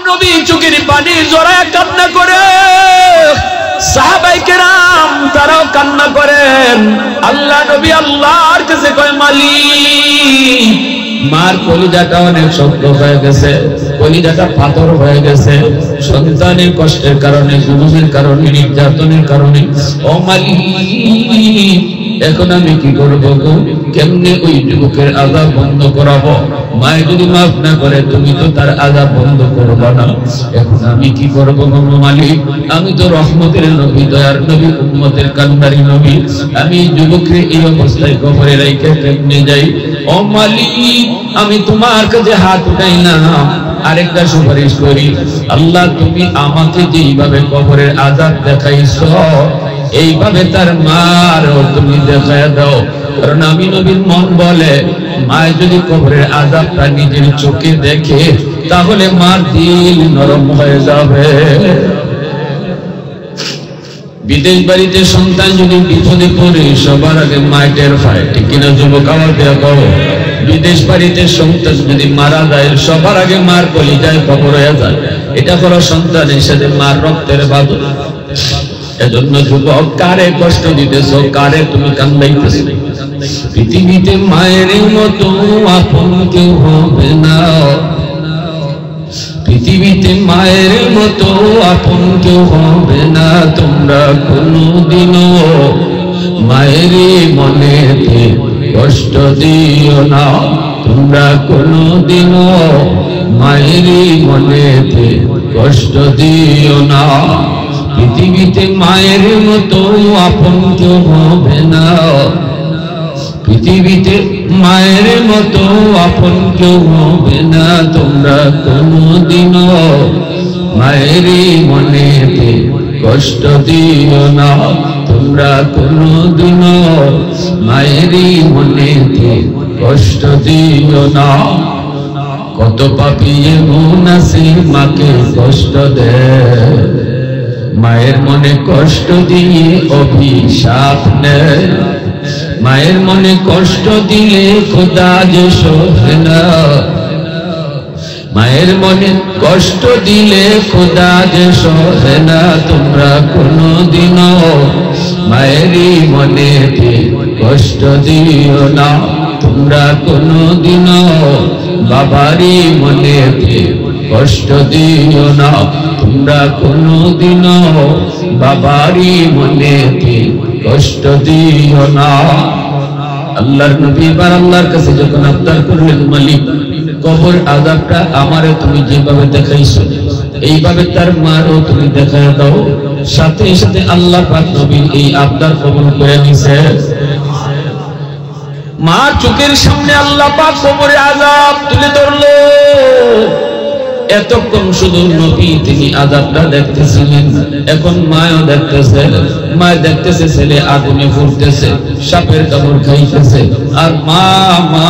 নবী চোখের পানি জড়ায় কান্না করে, সাহাবায়ে কেরাম তারাও কান্না করেন। আল্লাহ নবী আল্লাহর কাছে কয়, মালিক, মার কলিজাটা অনেক শক্ত হয়ে গেছে, কলিজাটা পাথর হয়ে গেছে সন্তানের কষ্টের কারণে, জুলুমের কারণে, নির্যাতনের কারণে। ও মালিক, এখন আমি কি করবো গো? কেমনে ওই যুবকের আযাব বন্ধ করাবো? মায়ে যদি মাফ না করে তুমি তো তার আযাব বন্ধ করবা না। এখন আমি কি করবো গো মালিক? আমি তো রহমতের নবী, দয়ার নবী, উম্মতের কান্ডারি নবী। আমি যুবককে এই অবস্থায় কবরে রেখে কেমনে যাই? ও মালিক, আমি তোমার কাছে হাত উঠাইলাম, আরেকটা সুপারিশ করি। আল্লাহ, তুমি আমাকে যেইভাবে কবরের আযাব দেখাইছো এইভাবে তার মারও তুমি দেখায় দাও। কারণ আমি নবীর মন বলে, মায় যদি কবরের আযাবটা নিজের চোখে দেখে তাহলে মার দিল নরম হয়ে যাবে। বিদেশ বাড়িতে সন্তান যদি বিপদে পড়ে সবার আগে মায়ের টের পায়, ঠিক কিনা যুবক? আমার দেয়া কও, বিদেশ বাড়িতে সন্তান যদি মারা যায় সবার আগে মার কলিজায় খবর হয়ে যায়। এটা হলো সন্তানের সাথে মার রক্তের বাঁধন। এজন্য যুবক, কারে কষ্ট দিতেছো, কারে তুমি কান্দাইতেছো? পৃথিবীতে মায়ের মতো আপন কেউ হবে না, পৃথিবীতে মায়ের মতো আপন কেউ হবে না। তোমরা কোনোদিনও মায়ের মনেতে কষ্ট দিও না, তোমরা কোনোদিনও মায়ের মনেতে কষ্ট দিও না। পৃথিবীতে মায়ের মতো আপন কেউ হবে না, পৃথিবীতে মায়ের মতো আপন কেউ হবে না। তোমরা কোনোদিনও মায়ের মনেতে কষ্ট দিও না, তোমরা কোনোদিনও মায়ের মনেতে কষ্ট দিও না। কত পাপী এমন আছে মাকে কষ্ট দেয়, মায়ের মনে কষ্ট দিয়ে অভিশাপ নেয়। মায়ের মনে কষ্ট দিলে খোদা যে সহে না, মায়ের মনে কষ্ট দিলে খোদা যে সহে না। তোমরা কোনোদিনও মায়েরই মনেতে কষ্ট দিও না, তোমরা কোনোদিনও বাবারই মনেতে কষ্ট দিও না, তোমরা কোনোদিনও বাবারই মনেতে কষ্ট দিও না। আল্লাহর নবী এবার আল্লাহর কাছে যখন আবদার করলেন, মালিক, কবর আযাবটা আমারে তুমি যেভাবে দেখাইছো এইভাবে তার মারও তুমি দেখায় দাও। সাথে সাথে আল্লাহ পাক নবীর এই আবদার কবুল করে নিছে। মার চোখের সামনে আল্লাহ পাক কবরে আযাব তুলে ধরলো। এতক্ষণ শুধু নবী তিনি আযাবটা দেখতেছিলেন, এখন মায়ও দেখতেছে। মায় দেখতেছে ছেলে আগুনে ফুটতেছে, সাপের কামড় খাইতেছে, আর মা মা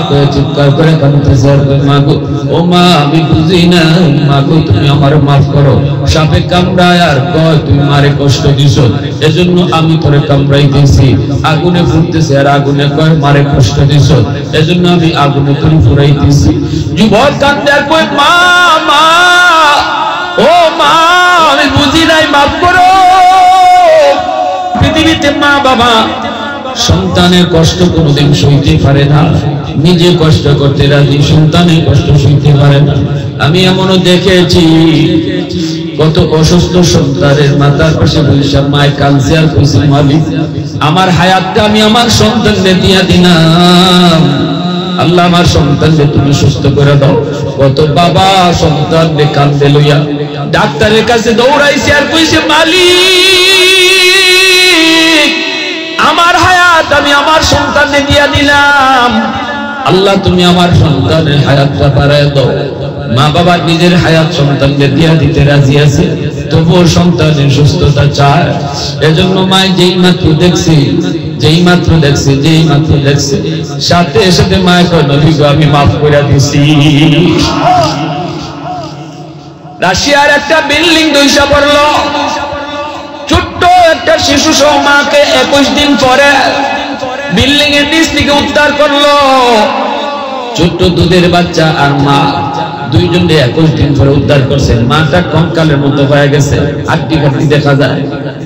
করে চিৎকার করে কাঁদতেছে। আর মা গো, ও মা, আমি বুঝি না, মা গো তুমি আমার মাফ করো। সাপে কামড়ায় আর কয় তুমি মারে কষ্ট দিছো, এজন্য আমি তোরে কামড়াই দিয়েছি। আগুনে ফুটতেছে আর আগুনে কয় মারে কষ্ট দিছো, এজন্য আমি আগুনে তোরে ফুরাই দিয়েছি। যুবক কান্দে আর কয়, মা মা, ও মা, আমি বুঝি নাই, মাফ করো। পৃথিবীতে মা বাবা সন্তানের কষ্ট কোনোদিন সইতে পারে না, নিজে কষ্ট করতে রাজি, সন্তানের কষ্ট সইতে পারে না। আমি এমনও দেখেছি কত অসুস্থ সন্তানের মাথার পাশে বসে মায় কাঁদছে আর কইছে, মালিক, আমার হায়াতটা আমি আমার সন্তানকে দিয়া দিলাম, আল্লাহ আমার সন্তানকে তুমি সুস্থ করে দাও। কত বাবা সন্তানকে কাঁদতে লইয়া ডাক্তারের কাছে দৌড়াইছে আর কইছে, মালিক, আমার হায়াত আমি আমার সন্তানকে দিয়া দিলাম, আল্লাহ তুমি আমার সন্তানের হায়াতটা বাড়ায় দাও। মা বাবা নিজের হায়াত সন্তানকে দিয়া দিতে রাজি আছে, তবুও সন্তানের সুস্থতা চায়। এজন্য মায় যেই মাত্র দেখছি সাথে সাথে মায় কয়, নবী গো, আমি মাফ করে দিছি। রাশিয়ার একটা বিল্ডিং ধসে পড়লো, ছোট্ট একটা শিশু সহ মাকে 21 দিন পরে বিল্ডিং এর নিচ থেকে উদ্ধার করলো। ছোট্ট দুধের বাচ্চা আর মা দুইজনে 21 দিন পরে উদ্ধার করছেন। মাটা কঙ্কালের মতো হয়ে গেছে, আটটি কাটটি দেখা যায়।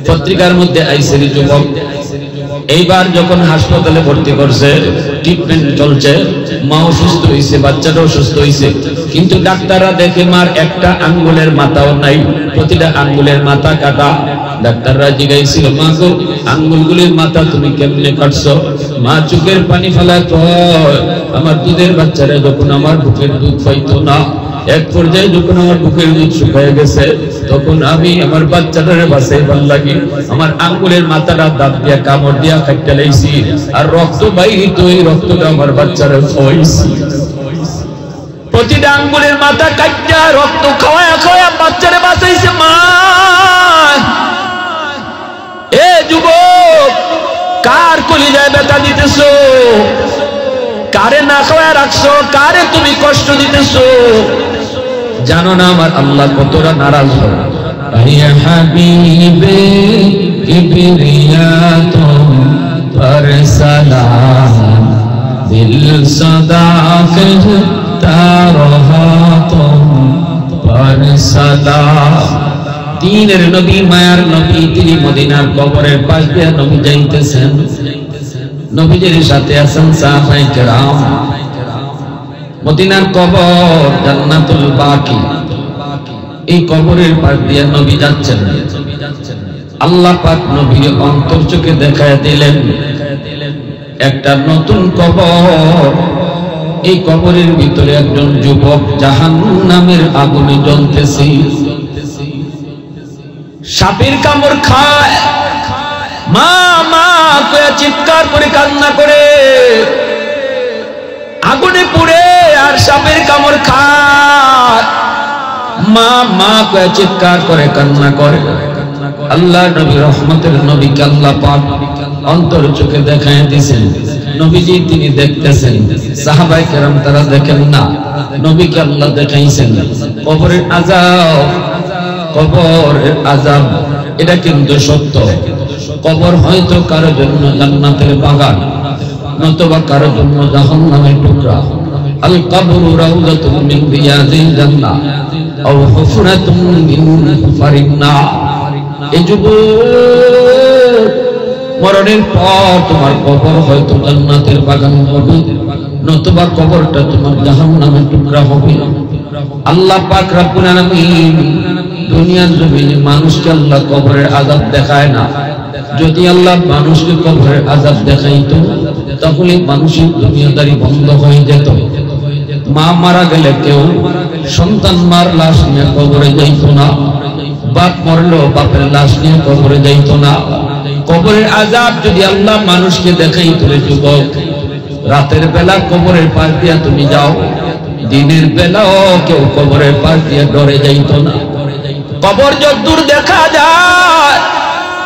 পত্রিকার মধ্যে আইছে যুবক। এইবার যখন হাসপাতালে ভর্তি করছে, ট্রিটমেন্ট চলছে, মা অসুস্থ হয়েছে, বাচ্চাটাও অসুস্থ হয়েছে, কিন্তু ডাক্তাররা দেখে মার একটা আঙ্গুলের মাথাও নাই, প্রতিটা আঙ্গুলের মাথা কাটা। ডাক্তাররা জিজ্ঞাসিল, মা গো, আঙ্গুলগুলির মাথা তুমি কেমনে কাটছো? মা চোখের পানি ফেলায় কয়, আমার দুধের বাচ্চারা যখন আমার বুকের দুধ পাইতো না, এক পর্যায়ে যখন আমার বুকের দুধ শুকিয়ে গেছে, তখন আমি আমার বাচ্চাটারে বাঁচাইবার লাগি আমার আঙ্গুলের মাথাটা দাঁত দিয়া কামড় দিয়া কাটতে লাইছি, আর রক্ত বাইরিত, এই রক্তটা আমার বাচ্চারা খাওয়াইছি। প্রতিটা আঙ্গুলের মাথা কাটটা রক্ত খাওয়ায়া খাওয়ায়া বাচ্চারে বাঁচাইছে মা। এ যুবক, কার কলিজায় ব্যথা দিতেছো? কারে না খাওয়ায় রাখছো? কারে তুমি কষ্ট দিতেছো? জানো না আমার আল্লাহ কতটা নারাজ হয়? ইয়া হাবিবে কিবরিয়া তুম পর সালাম, দিল সদা कहता रहा तुम पर সালাম। দিনের নবী, মায়ার নবী, তিনি মদিনার কবরের পাশ দিয়ে নবী যাইতেছেন। নবীজির সাথে আছেন সাহাবায়ে কেরাম। মদিনার কবর জান্নাতুল বাকি, এই কবরের পাশ দিয়ে নবী যাচ্ছেন। আল্লাহ পাক নবীর অন্তর চোখে দেখায় দিলেন একটা নতুন কবর। এই কবরের ভিতরে একজন যুবক জাহান্নামের আগুনে জ্বলতেছে, সাপের কামড় খায়। মা মা কয়ে চিৎকার করে কান্না করে, আগুনে পুড়ে আর সাপের কামড় খায়। মা মা কয়ে চিৎকার করে কান্না করে। আল্লাহ নবী, রহমতের নবীকে আল্লাহ পাক অন্তর চোখে দেখায় দিয়েছেন। নবীজি তিনি দেখতেছেন, সাহাবায়ে কেরাম তারা দেখেন না, নবীকে আল্লাহ দেখাইছেন। কবরের আযাব, কবরের আযাব এটা কিন্তু সত্য। কবর হয়তো কারো জন্য জান্নাতের বাগান, নতুবা কারো জন্য জাহান্নামের টুকরা। আল কবরু রাউযাতুম মিন রিয়াজিল জান্নাহ আও হুফরাতুম মিন হুফারিন নার। এই যুবক, মরণের পর তোমার কবর হয়তো জান্নাতের বাগান হবে, নতুবা কবরটা তোমার জাহান্নামের টুকরা হবে। আল্লাহ পাক রব্বুল আলামিন দুনিয়ার জমিনে মানুষকে আল্লাহ কবরের আযাব দেখায় না। যদি আল্লাহ মানুষকে কবরের আযাব দেখাইতো, তাহলে মানুষের দুনিয়াদারি বন্ধ হয়ে যেত। মা মারা গেলে কেউ সন্তান মার লাশ নিয়ে কবরে যাইত না, বাপ মরলো বাপের লাশ নিয়ে কবরে যাইত না। কবরের আযাব যদি আল্লাহ মানুষকে দেখাইতো, যুবক, রাতের বেলা কবরের পাশ দিয়া তুমি যাও, দিনের বেলাও কেউ কবরের পাশ দিয়া ডরে যাইত না। কবর যত দূর দেখা যায়,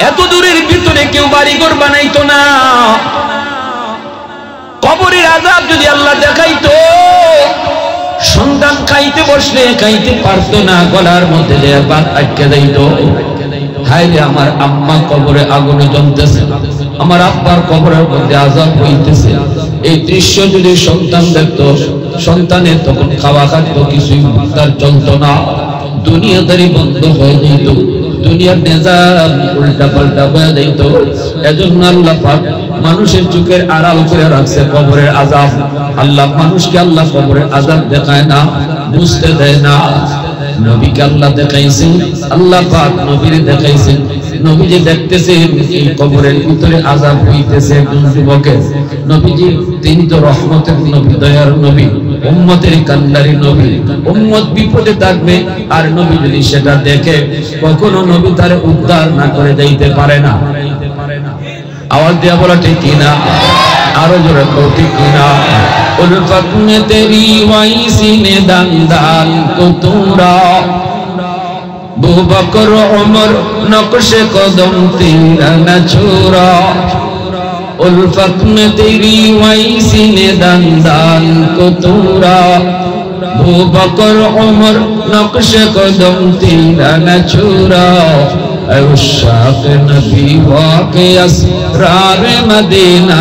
এত দূরের ভিতরে কেউ বাড়িঘর বানাইতো না। কবরের আযাব যদি আল্লাহ দেখাইতো, সন্তান খাইতে বসলে খাইতে পারতো না, গলার মধ্যে যে ভাত আটকে যাইত। হায় রে, আমার আম্মা কবরে আগুনে জ্বলতেছে, আমার আব্বার কবরের মধ্যে আযাব হইতেছে। এই দৃশ্য যদি সন্তান দেখতো, সন্তানের তখন খাওয়া খাদ্য কিছুই তার চলতো না, দুনিয়াদারি বন্ধ হয়ে যেত, দুনিয়ার নিজাম উল্টা পাল্টা হয়ে যেত। এজন্য আল্লাহ পাক মানুষের চোখের আড়াল করে রাখছে কবরের আযাব। আল্লাহ মানুষকে আল্লাহ কবরের আযাব দেখায় না, বুঝতে দেয় না। নবীকে আল্লাহ দেখাইছেন, আল্লাহ পাক নবীরে দেখাইছেন। নবীজি দেখতেছেন এই কবরের ভিতরে আযাব হইতেছে একজন যুবকের। নবীজি তিনি তো রহমতের নবী, দয়ার নবী, উম্মতের কান্ডারি নবী। উম্মত বিপদে থাকবে, আর নবী যদি সেটা দেখে, কখনো নবী তার উদ্ধার না করে যাইতে পারে না। आवाज दिया बोला ठीक की ना, आरो जोरे को ठीक की ना। उल्फत में तेरी वाई सीने दान दान को तुमरा, बू बकर उमर नक्शे कदम तेरा न छोड़ा। उल्फत में तेरी वाई सीने दान दान को तुमरा, बू बकर उमर नक्शे कदम तेरा न छोड़ा। उशाक़ नबी वाक़े असरार मदीना,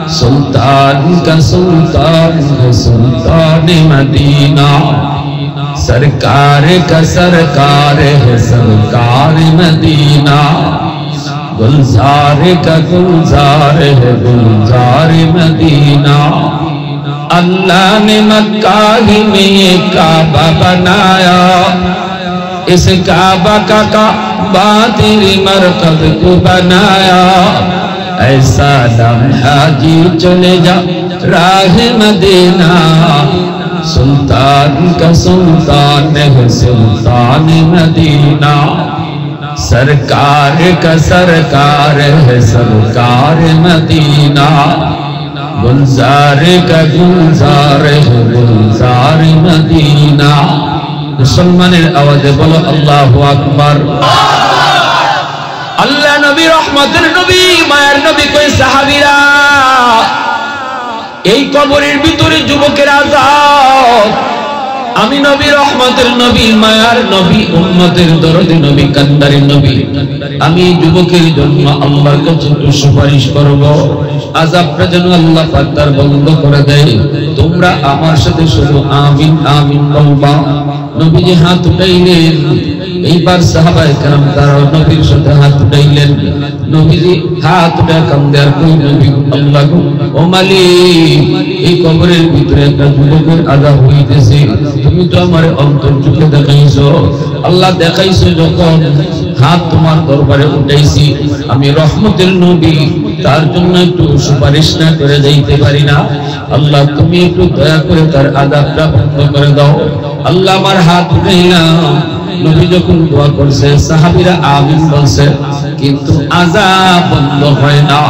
सुल्तान का सुल्तान है सुल्तान मदीना, सरकार का सरकार है सरकार मदीना, गुलजार का गुलजार है गुलजार मदीना। अल्लाह ने मक्का ही में ये काबा बनाया, इस काबा का काबा तेरी मरकज को बनाया। ऐसा लम्हा जी चले जा राह मदीना, सुल्तान का सुल्तान है सुल्तान मदीना, सरकार का सरकार है सरकार मदीना, गुलजार का गुलजार है गुलजार मदीना। मुसलमाনের आवाज़े बोलो अल्लाहु আকবার। আল্লাহ নবী রহমতের নবী মায়ের নবী কই সাহাবীরা এই কবরের ভিতরে যুবকেরা যাও, আমি নবী রহমতের নবী মায়ার নবী উম্মতের দরদি নবী কান্দারি নবী, আমি যুবকের জন্য আল্লাহর কাছে একটু সুপারিশ করব, আযাবটা যেন আল্লাহ পাক তার বন্ধ করে দেয়। তোমরা আমার সাথে শুধু আমিন আমিন বলবা। নবীজি হাত উঠাইলেন, এইবার সাহাবায়ে কেরাম তারা নবীর সাথে হাত উঠাইলেন। নবীজি হাত উঠে কান্দে আর কই নবী আল্লাহ গো ও মালিক, এই কবরের ভিতরে একটা যুবকের আযাব হইতেছে, তুমি তো আমার অন্তর চোখে দেখাইছো। আল্লাহ দেখাইছো যখন হাত তোমার দরবারে উঠাইছি, আমি রহমতের নবী তার জন্য একটু সুপারিশ না করে যাইতে পারি না। আল্লাহ তুমি একটু দয়া করে তার আযাবটা বন্ধ করে দাও। আল্লাহ আমার হাত উঠাইলাম। নবী যখন দোয়া করছে সাহাবীরা আমিন বলছে, কিন্তু আযাব বন্ধ হয় না।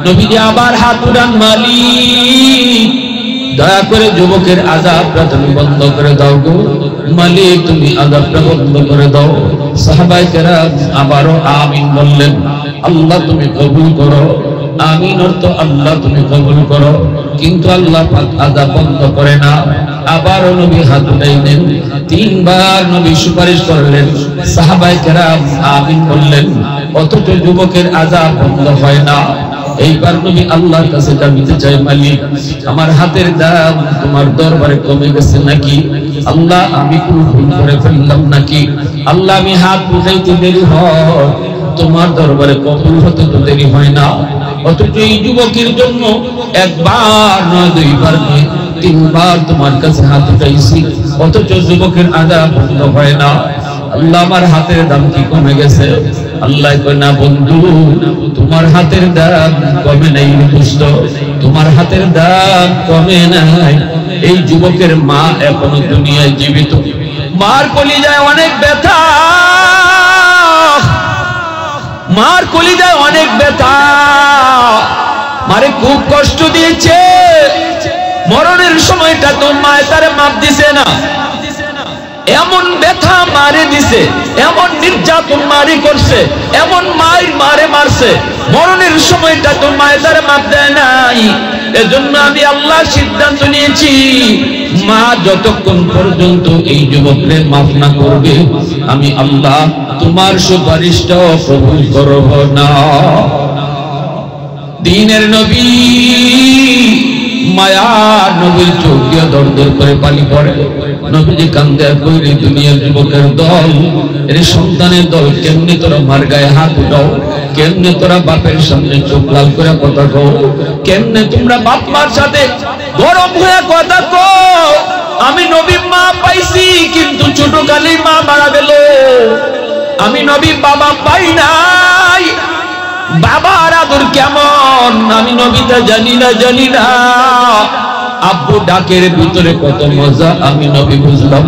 নবীজি আবার হাত উঠান, মালিক দয়া করে যুবকের আযাবটা তুমি বন্ধ করে দাও গো মালিক, তুমি আযাবটা বন্ধ করে দাও। সাহাবায়ে কেরাম আবারও আমিন বললেন। আল্লাহ তুমি কবুল করো। আমিন অর্থ আল্লাহ তুমি কবুল করো, কিন্তু আল্লাহ পাক আযাব বন্ধ করে না। আবারও নবী হাত উঠাইলেন, তিনবার নবী সুপারিশ করলেন, সাহাবায়ে কেরাম আমিন বললেন, অথচ যুবকের আযাব বন্ধ হয় না। এইবার নবী আল্লাহর কাছে জানতে চাই, মালিক আমার হাতের দাম তোমার দরবারে কমে গেছে নাকি? আল্লাহ আমি কোনো ভুল করে ফেললাম নাকি? আল্লাহ আমি হাত উঠাইতে দেরি হয়, তোমার দরবারে কবুল হতে তো দেরি হয় না। অথচ এই যুবকের জন্য একবার নয় দুইবার নয় তিনবার তোমার কাছে হাত উঠাইছি, অথচ যুবকের আযাব বন্ধ হয় না। আল্লাহ আমার হাতের দাম কি কমে গেছে? আল্লাহ কয় না বন্ধু, তোমার হাতের দাম কমে নাই দোস্ত, তোমার হাতের দাম কমে নাই। এই যুবকের মা এখনো দুনিয়ায় জীবিত, মার কলিজায় অনেক ব্যথা, মার কলিজায় অনেক ব্যথা, মারে খুব কষ্ট দিয়েছে। মরণের সময়টা তো মায় তারে মাপ দিছে না, এমন ব্যথা মারে দিছে, এমন নির্যাতন মারি করছে, এমন মারে মারছে, মরণের সময়টা তো মায় তারে মাপ দেয় নাই। এজন্য আমি আল্লাহ সিদ্ধান্ত নিয়েছি, মা যতক্ষণ পর্যন্ত এই যুবকের মাফ না করবে, আমি আল্লাহ তোমার সুপারিশটাও কবুল করব না। দ্বীনের নবী মায়ার নবীর চোখ দিয়ে দর দর করে পানি পড়ে। নবীজি কান্দে আর কইরে, দুনিয়ার যুবকের দল, এর সন্তানের দল, কেমনে তোরা মার গায়ে হাত উঠাও, কেমনে তোরা বাপের সামনে চোখ লাল করে কথা কও, কেমনে তোমরা বাপ মার সাথে গরম হয়ে কথা কও। আমি নবী মা পাইছি, কিন্তু ছোট কালেই মা মারা গেল। আমি নবী বাবা পাই নাই, বাবার আদর কেমন আমি নবীটা জানি না, জানি না। আব্বু ডাকের ভিতরে কত মজা আমি নবী বুঝলাম।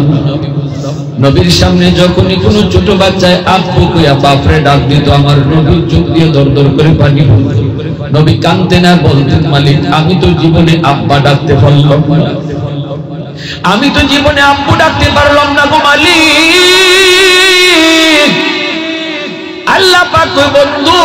নবীর সামনে যখনই কোনো ছোট বাচ্চায় আব্বু কইয়া বাপরে ডাক দিত, আমার নবীর চোখ দিয়ে দর দর করে পানি পড়ত। নবী কাঁদতেন আর বলতেন, মালিক আমি তো জীবনে আব্বা ডাকতে পারলাম না, আমি তো জীবনে আব্বু ডাকতে পারলাম না গো মালিক। আল্লাহ পাক কই, বন্ধু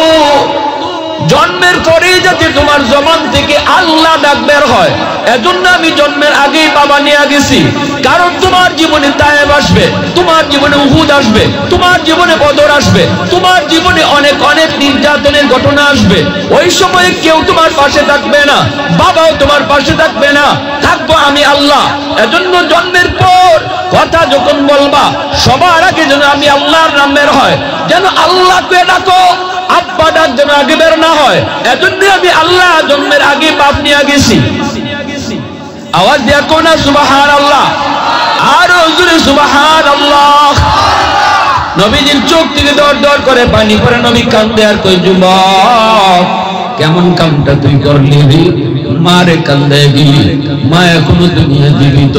জন্মের পরেই যাতে তোমার জবান থেকে আল্লাহ ডাক বের হয়, এজন্য আমি জন্মের আগেই বাবা নিয়ে গেছি। কারণ তোমার জীবনে তায়েব আসবে, তোমার তোমার জীবনে উহুদ আসবে, তোমার জীবনে বদর আসবে, তোমার জীবনে অনেক অনেক নির্যাতনের ঘটনা আসবে। ওই সময় কেউ তোমার পাশে থাকবে না, বাবাও তোমার পাশে থাকবে না, থাকবো আমি আল্লাহ। এজন্য জন্মের পর কথা যখন বলবা সবার আগে যেন আমি আল্লাহর নাম বের হয়, যেন আল্লাহকে ডাকো, আব্বা ডাক যেন আগে বের না হয়। এজন্য আমি আল্লাহ জন্মের আগে বাপ নিয়ে গেছি। আওয়াজ দিয়া কোনা সুবহানাল্লাহ, আরো জোরে সুবহানাল্লাহ। নবীজির চোখ থেকে দর দর করে পানি পড়ে, নবী কান্দে আর কই, যুবক কেমন কামটা তুই করলি রে, মারে কান্দে দিলি, মা এখনো দুনিয়া জীবিত।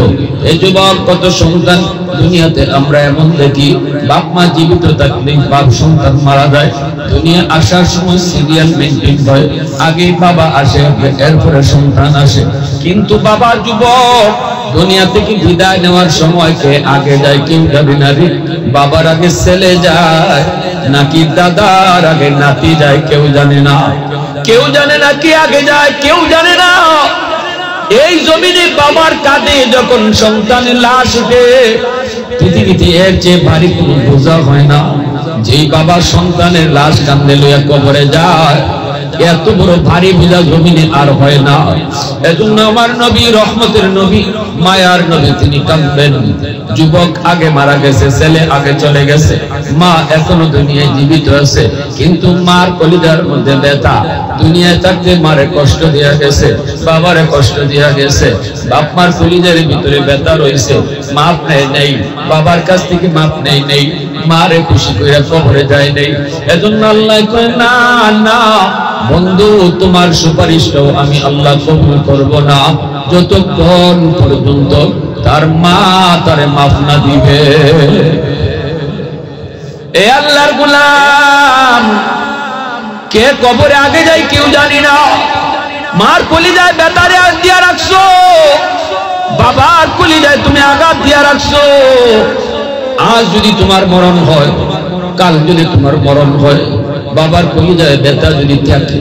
এই যুবক, কত সন্তান দুনিয়াতে আমরা এমন দেখি, বাপ মা জীবিত থাকলে বাপ সন্তান মারা যায়, দুনিয়া আসার সময় সিরিয়াল মেনটেন হয়, আগে বাবা আসে এরপরে সন্তান আসে। কিন্তু বাবা যুবক দুনিয়া থেকে বিদায় নেওয়ার সময় কে আগে যায় কেউ জানে না রে। বাবার আগে ছেলে যায় নাকি দাদার আগে নাতি যায় কেউ জানে না, কেউ জানে না কে আগে যায় কেউ জানে না। এই জমিনে বাবার কাঁধে যখন সন্তানের লাশ উঠে, পৃথিবীতে এর চেয়ে ভারী কোনো বোঝা হয় না। যেই বাবা সন্তানের লাশ কাঁধে লইয়া কবরে যায়, এত বড় ভারী বোঝা জমিনে আর হয় না। এজন্য আমার নবী, রহমতের নবী, মায়ার নবী, তিনি কাঁদবেন। যুবক আগে মারা গেছে, ছেলে আগে চলে গেছে, মা এখনো দুনিয়ায় জীবিত আছে, কিন্তু মার কলিজার মধ্যে ব্যথা। দুনিয়ায় থাকতে মারে কষ্ট দেয়া গেছে, বাবারে কষ্ট দেয়া গেছে, বাপ মার কলিজার ভিতরে ব্যথা রয়েছে, মাপ নেই, বাবার কাছ থেকে মাপ নেই, মারে খুশি করে কবরে যায় নেই। এজন্য আল্লাহ কয়, না না বন্ধু, তোমার সুপারিশটাও আমি আল্লাহ কবুল করব না যতক্ষণ পর্যন্ত তার মা তারে মাফ না দিবে। এ আল্লাহর গোলাম, কে কবরে আগে যায় কেউ জানি না। মার কলিজায় বেতারে আঘাত দিয়া রাখছো, বাবার কলিজায় তুমি আঘাত দিয়া রাখছো। আজ যদি তোমার মরণ হয়, কাল যদি তোমার মরণ হয়, বাবার কলিজায় ব্যথা যদি থাকে,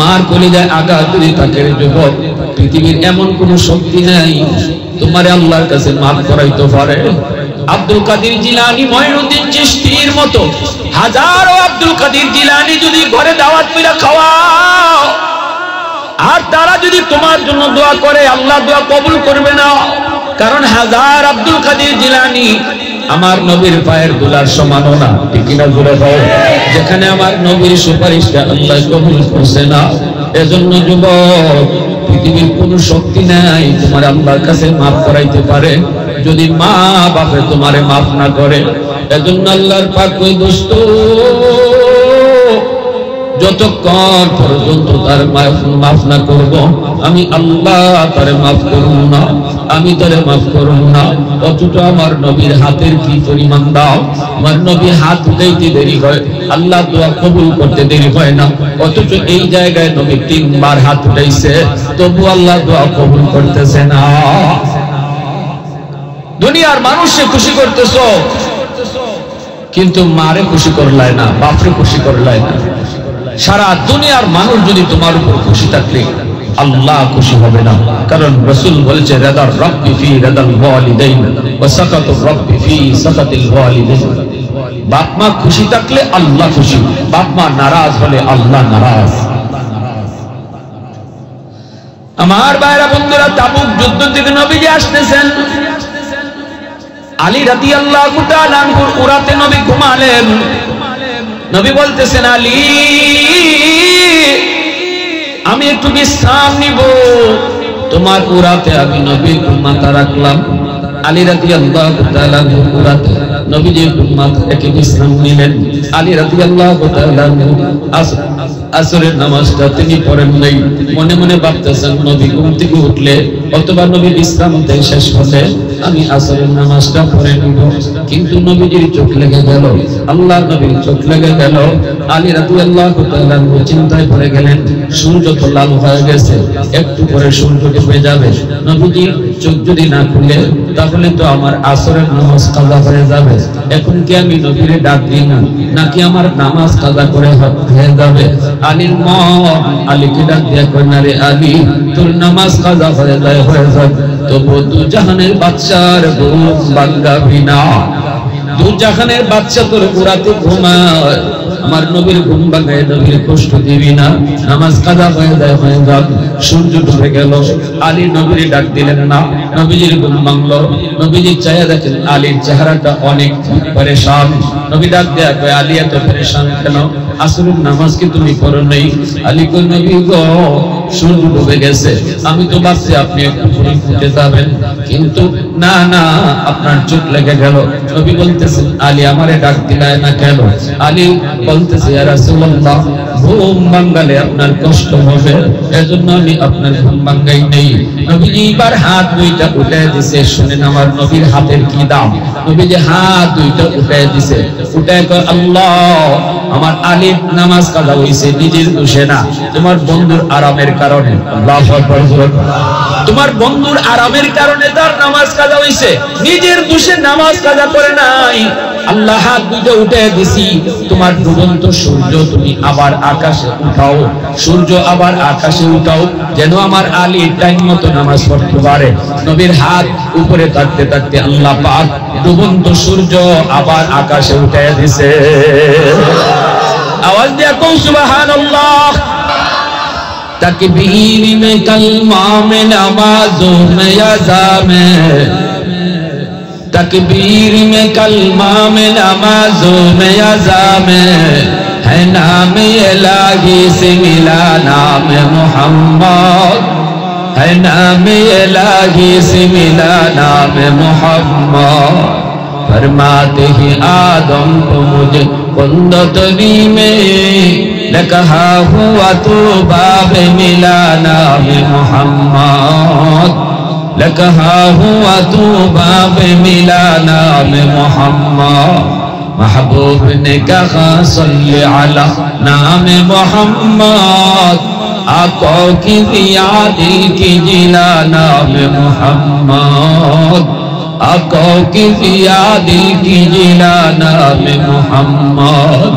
মার কলিজায় আঘাত যদি থাকে, যুবক পৃথিবীর এমন কোন শক্তি নাই তোমারে আল্লাহর কাছে মাফ করাইতে পারে। আব্দুল কাদের জিলানী, মঈনুদ্দিন চিশতির মতো হাজারো আব্দুল কাদের জিলানী যদি ঘরে দাওয়াত করে খাওয়াও, আর তারা যদি তোমার জন্য দোয়া করে, আল্লাহ দোয়া কবুল করবে না। কারণ হাজার আব্দুল কাদের জিলানী আমার নবীর পায়ের দুলার সমানও না, ঠিক কিনা জোরে বলো। যেখানে আমার নবীর সুপারিশটা আল্লাহ কবুল করছে না। এজন্য যুবক, পৃথিবীর কোন শক্তি নাই তোমার আল্লাহর কাছে মাফ করাইতে পারে যদি মা বাপে তোমারে মাফ না করে। এজন্য আল্লাহর পাক কই, দোস্ত যতক্ষণ পর্যন্ত তার মাফ না করব, আমি আল্লাহ তারে মাফ করব না, আমি তারে মাফ করব না। অথচ আমার নবীর হাতের কি পরিমাণ দাও, আমার নবী হাত উঠাইতে দেরি হয়, আল্লাহ দোয়া কবুল করতে দেরি হয় না। অথচ এই জায়গায় নবী 3 বার হাত উঠাইছে, তবু আল্লাহ দোয়া কবুল করতেছে না। দুনিয়ার মানুষকে খুশি করতেছো, কিন্তু মারে খুশি করলাই না, বাপরে খুশি করলাই না। সারা দুনিয়ার মানুষ যদি তোমার উপর খুশি থাকলে আল্লাহ খুশি হবে না। কারণ রাসূল বলেছে, রাদার রাব্বি ফি রাদাল ওয়ালিদাইন ওয়া সাকাতুর রাব্বি ফি সাকাতিল ওয়ালিদাইন। বাপ মা খুশি থাকলে আল্লাহ খুশি, বাপ মা নারাজ হলে আল্লাহ নারাজ। আমার ভাইরা বন্ধুরা, তাবুক যুদ্ধ থেকে নবীজি আসতেছেন, আলী রাদিয়াল্লাহু তাআলা আনহুর উরাতে নবী ঘুমালেন। নবী বলতেছেন, আলী আমি একটু বিশ্রাম নিব, তোমার উরাতে আমি নবীর মাথা রাখলাম। আলী রাদিয়াল্লাহু তাআলা উরাতে নবীজির মাথা রেখে বিশ্রাম নিলেন। আলী রাদিয়াল্লাহু তাআলা আসরের নামাজটা তিনি পড়েন নাই, মনে মনে ভাবতেছেন নবী ঘুম থেকে উঠলে অথবা নবী বিশ্রাম শেষ হলে আমি আসরের নামাজটা পড়ে নিব। কিন্তু নবীজির চোখ লেগে গেল, আল্লাহর নবীর চোখ লেগে গেল। আলী রাদিয়াল্লাহু তাআলা চিন্তায় পড়ে গেলেন, সূর্য তো লাল হয়ে গেছে, একটু পরে সূর্য ডুবে যাবে, নবীজি চোখ যদি না খুলে তাহলে তো আমার আসরের নামাজ কাজা হয়ে যাবে। এখন কি আমি নবীরে ডাক দিই না, নাকি আমার নামাজ কাজা করে হয়ে যাবে? আলীর মন আলীকে ডাক দিয়া কয়, না রে আলী, তোর নামাজ কাজা হয়ে যাবে, তবু তুই জাহানের বাদশার ঘুম ভাঙাবি না। দু জাহানের বাচ্চা তোর উড়াতে ঘুমায়, আমার নবীর ঘুম ভাঙায়, নবীর কষ্ট দিবি না। নামাজ কাজা হয়ে যায়, হয়ে যাক, সূর্য ডুবে গেল, আলী নবীর ডাক দিলেন না, নবীজির ঘুম ভাঙলো। নবীজি চাইয়া দেখেন আলীর চেহারাটা অনেক পরেশান। নবী ডাক দেয়া কয়, আলী এত পরেশান কেন? আসরের নামাজ কি তুমি পড়ো নেই? আলী কয়, নবী গো, সূর্য ডুবে গেছে, আমি তো ভাবছি আপনি একটু পরে উঠে যাবেন, কিন্তু না না, আপনার চোখ লেগে গেল। নবী বলতেছেন, আলী আমারে ডাক দিলায় না কেন? আলী বলতেছে, ইয়া রাসূলুল্লাহ, ঘুম ভাঙালে আপনার কষ্ট হবে, এজন্য আমি আপনার ঘুম ভাঙাই নেই। নবীজি এবার হাত দুইটা উঠায় দিছে। শুনেন আমার নবীর হাতের কি দাম। নবীজি হাত দুইটা উঠায় দিছে, উঠায় কয়, আল্লাহ, আমার আলীর নামাজ কাজা হইছে নিজের দোষে না, তোমার বন্ধুর আরামের কারণে। আল্লাহু আকবার। তোমার বন্ধুর আরামের কারণে তার নামাজ কাজা হইছে, নিজের দোষে নামাজ কাজা করে নাই। আল্লাহ হাত দুটো উঠে দিছি, তোমার ডুবন্ত সূর্য তুমি আবার আকাশে উঠাও, সূর্য আবার আকাশে উঠাও, যেন আমার আলী টাইম মতো নামাজ পড়তে পারে। নবীর হাত উপরে থাকতে থাকতে আল্লাহ পাক ডুবন্ত সূর্য আবার আকাশে উঠে দিছে। आवाज दिया कौन सुबहानल्लाह। तकबीर में कलमा में नमाजों में अज़ा में, तकबीर में कलमा में नमाजों में अज़ा में, है नाम इलाही से मिला नाम मोहम्मद, है नाम इलाही से मिला नाम मोहम्मद। फरमाते ही आदम को मुझे कुंदतरी में लकहा हुआ तो बाब मिला नाम मोहम्मद, लकहा हुआ तो बाब मिला नाम मोहम्मद। महबूब ने कहा सल्ले अला नाम मोहम्मद, आका की दिया दिल की जिला नाम मोहम्मद, आका की दिया दिल की जिला नाम मोहम्मद।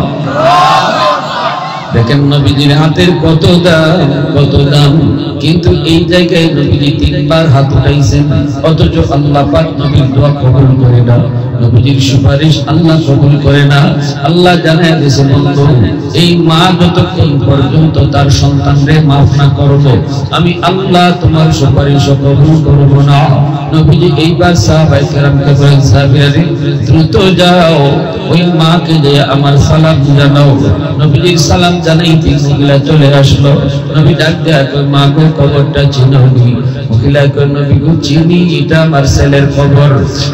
দেখেন নবীজির হাতের কত দাম, কত দাম, কিন্তু এই জায়গায় নবীজি তিনবার হাত উঠাইছেন, অথচ আল্লাহ পাক নবীর দোয়া কবুল করে না, নবীজির সুপারিশ আল্লাহ কবুল করে না। আল্লাহ জানায় দিয়েছে, বন্ধু, এই মা যতক্ষণ পর্যন্ত তার সন্তানরে মাফ না করবো, আমি আল্লাহ তোমার সুপারিশ কবুল করব না। নবীজি এইবার সাহাবায়ে কেরামকে বলেন, সাহাবীরা দ্রুত যাও, ওই মাকে যে আমার সালাম জানাও। নবীজির সালাম জানাইতে মহিলা চলে আসলো। নবী ডাক দেয়া কই, মা গো, খবরটা চিনোনি? মহিলা কই, নবী গো, চিনি, এটা আমার ছেলের খবর।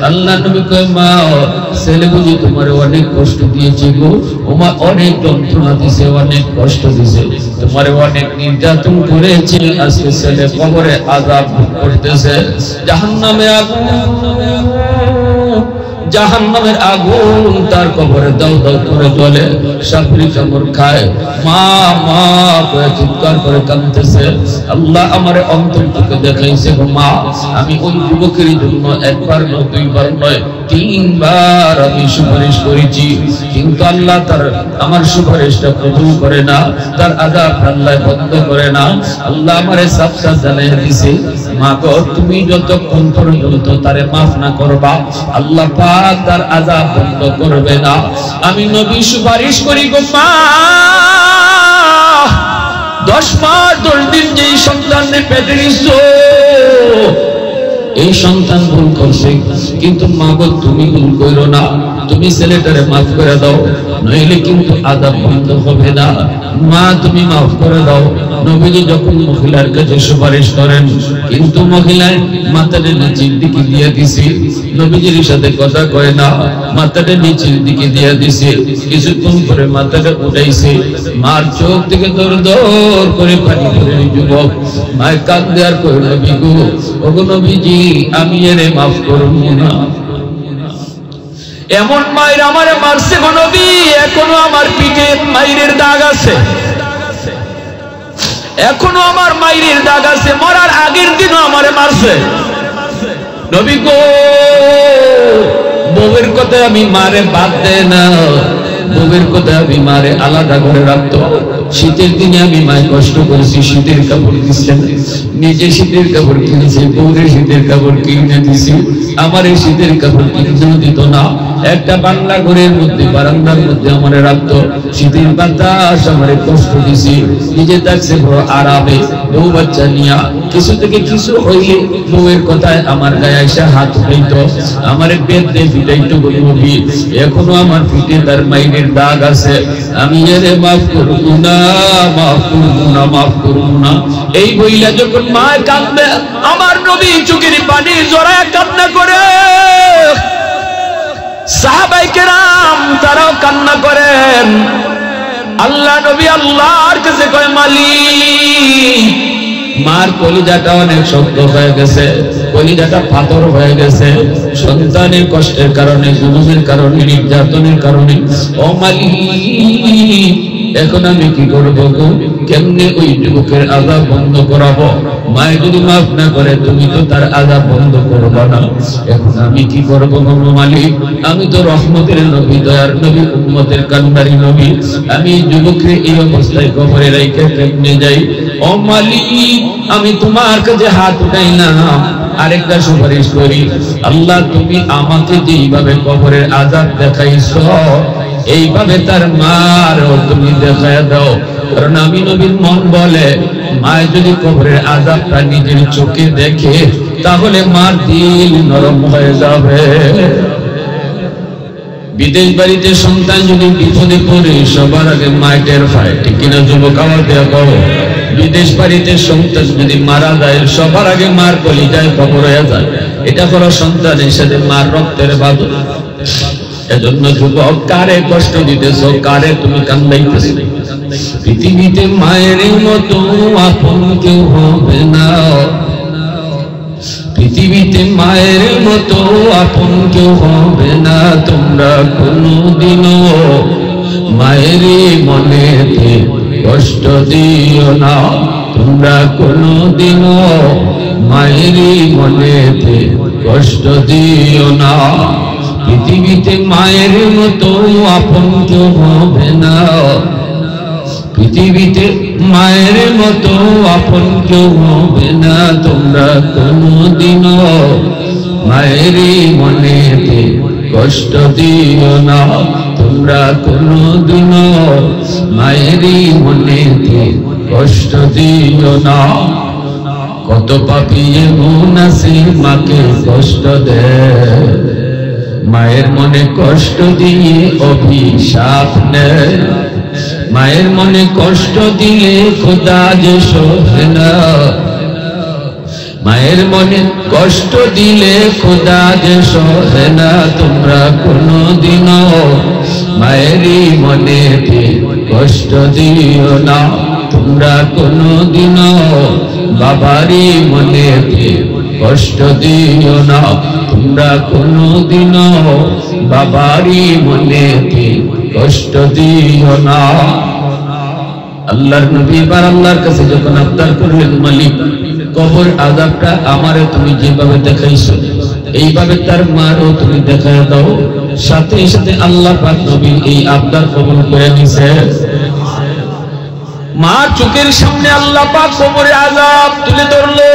আল্লাহ নবী কই, মা, ছেলে বুঝি তোমার অনেক কষ্ট দিয়েছে গো, ওমা অনেক যন্ত্রণা দিছে, অনেক কষ্ট দিছে, তোমার অনেক নির্যাতন করেছে, আজকে ছেলে কবরে আযাব করতেছে, জাহান্নামে আগুন, জাহান্নামের আগুন তার কবরে দাউ দাউ করে জ্বলে, সাপড়ি কামড় খায়, মা মা করে চিৎকার করে কাঁদতেছে। আল্লাহ আমারে অন্তর থেকে দেখাইছে, গো মা, আমি ওই যুবকের জন্য একবার নয়, দুইবার নয়, তিনবার আমি সুপারিশ করেছি, কিন্তু আল্লাহ তার আমার সুপারিশটা কবুল করে না, তার আযাব আল্লাহ বন্ধ করে না। আল্লাহ আমারে সাফা জানাই দিছে, মা গো, তুমি যতক্ষণ পর্যন্ত তারে মাফ না করবা, আল্লাহ পাক তার আযাব বন্ধ করবে না। আমি নবী সুপারিশ করি, গো মা, 10 মাস 10 দিন যেই সন্তানের পেটে নিছো, এই সন্তান ভুল করছে, কিন্তু মা গো, তুমি ভুল করো না, তুমি ছেলেটারে মাফ করে দাও, নইলে কিন্তু আযাব বন্ধ হবে না। মা, তুমি মাফ করে দাও। নবীজি যখন মহিলার কাছে সুপারিশ করেন, কিন্তু মহিলার মাথাটা নিচের দিকে দিয়ে দিছে, নবীজির সাথে কথা কয় না, মাথাটা নিচের দিকে দিয়ে দিছে। কিছুক্ষণ পরে মাথাটা উঠাইছে, মার চোখ থেকে দৌড় দৌড় করে পানি পড়ে যুবক মায়ের কাঁদে আর কই, নবী গো, ওগো নবীজি, আমি এরে মাফ করব না। এমন মায়ের আমারে মারছে গো নবী, এখনো আমার পিঠে মায়ের দাগ আছে, এখনো আমার মায়ের দাগ আছে, মরার আগের দিনও আমারে মারছে। নবী গো, বউয়ের কথা আমি মারে বাদ দেয় না, বউয়ের কথা আমি মারে আলাদা করে রাখতো। শীতের দিনে আমি মায়ের কষ্ট করেছি, শীতের কাপড় দিচ্ছেন, নিজে শীতের কাপড় কিনেছি, বউরে শীতের কাপড় কিনে দিছি, আমার এই শীতের কাপড় কিনে দিত না। একটা বাংলা ঘরের মধ্যে বারান্দার মধ্যে আমার রাখতো, শীতের বাতাস আমার কষ্ট দিছি, নিজে থাকছে বড় আরামে, বউ বাচ্চা নিয়া কিছু থেকে কিছু হইলে বউয়ের কথায় আমার গায়ে এসে হাত উঠাইতো, আমার পেট দিয়ে ফিটাইতো বলবি, এখনো আমার পিঠে তার মাইনের দাগ আছে, আমি এরে মাফ করবো না, মাফ করবো না, মাফ করবো না। এই বইলা যখন মায়ের কাঁদবে, আমার নবী চোখের পানি জড়ায় কান্না করে, সাহাবায়ে কেরাম তারাও কান্না করেন। আল্লাহ নবী আল্লাহর কাছে কয়, মালিক, মার কলিজাটা অনেক শক্ত হয়ে গেছে, কলিজাটা পাথর হয়ে গেছে, সন্তানের কষ্টের কারণে, জুলুমের কারণে, নির্যাতনের কারণে। ও মালিক, এখন আমি কি করবো গো? কেমনে ওই যুবকের আযাব বন্ধ করাবো? মায়ে যদি মাফ না করে তুমি তো তার আযাব বন্ধ করবা না, এখন আমি কি করবো গো মালিক? আমি তো রহমতের নবী, দয়ার নবী, উম্মতের কান্ডারি নবী, আমি যুবকের এই অবস্থায় কবরে রাইখে কেমনে যাই? ও মালিক, আমি তোমার কাছে হাত উঠাইলাম, আরেকটা সুপারিশ করি, আল্লাহ তুমি আমাকে যেইভাবে কবরের আযাব দেখাইছো, এইভাবে তার মারও তুমি দেখায় দাও। কারণ আমি নবীর মন বলে, মায় যদি কবরের আযাবটা নিজের চোখে দেখে, তাহলে মার দিল নরম হয়ে যাবে। বিদেশ বাড়িতে সন্তান যদি বিপদে পড়ে, সবার আগে মায় টের পায়, ঠিক কিনা যুবক? আওয়াজ দেয়া কও। বিদেশ বাড়িতে সন্তান যদি মারা যায়, সবার আগে মার কলিজায় খবর হয়ে যায়। এটা হলো সন্তানের সাথে মার রক্তের বাঁধন। এজন্য যুবক, কারে কষ্ট দিতেছ, কারে তুমি কান্দাইতেছ? পৃথিবীতে মায়ের মতো আপন কেউ হবে না, পৃথিবীতে মায়ের মতো আপন কেউ হবে না। তোমরা কোনদিনও মায়ের মনেতে কষ্ট দিও না, তোমরা কোনদিনও মায়ের মনেতে কষ্ট দিও না। পৃথিবীতে মায়ের মতো আপন কেউ হবে না, পৃথিবীতে মায়ের মতো আপন কেউ হবে না। তোমরা কোনদিনও মায়ের মনেতে কষ্ট দিও না, তোমরা কোনদিনও মায়ের মনেতে কষ্ট দিও না। কত পাপী এমন আছে মাকে কষ্ট দেয়, মায়ের মনে কষ্ট দিয়ে অভিশাপ নেয়। মায়ের মনে কষ্ট দিলে খোদা যে সহে না, মায়ের মনে কষ্ট দিলে খোদা যে সহে না। তোমরা কোনদিনও মায়েরই মনেতে কষ্ট দিও না, তোমরা কোনদিনও বাবারই মনেতে কষ্ট দিও না, তোমরা কোনদিনও বাবারই মনেতে কষ্ট দিও না। আল্লাহর নবী এবার আল্লাহর কাছে যখন আবদার করলেন, মালিক, কবর আযাবটা আমারে তুমি যেভাবে দেখাইছো, এইভাবে তার মারও তুমি দেখায় দাও। সাথে সাথে আল্লাহ পাক নবীর এই আবদার কবুল করে নিছে। মার চোখের সামনে আল্লাহ পাক কবরের আযাব তুলে ধরলো।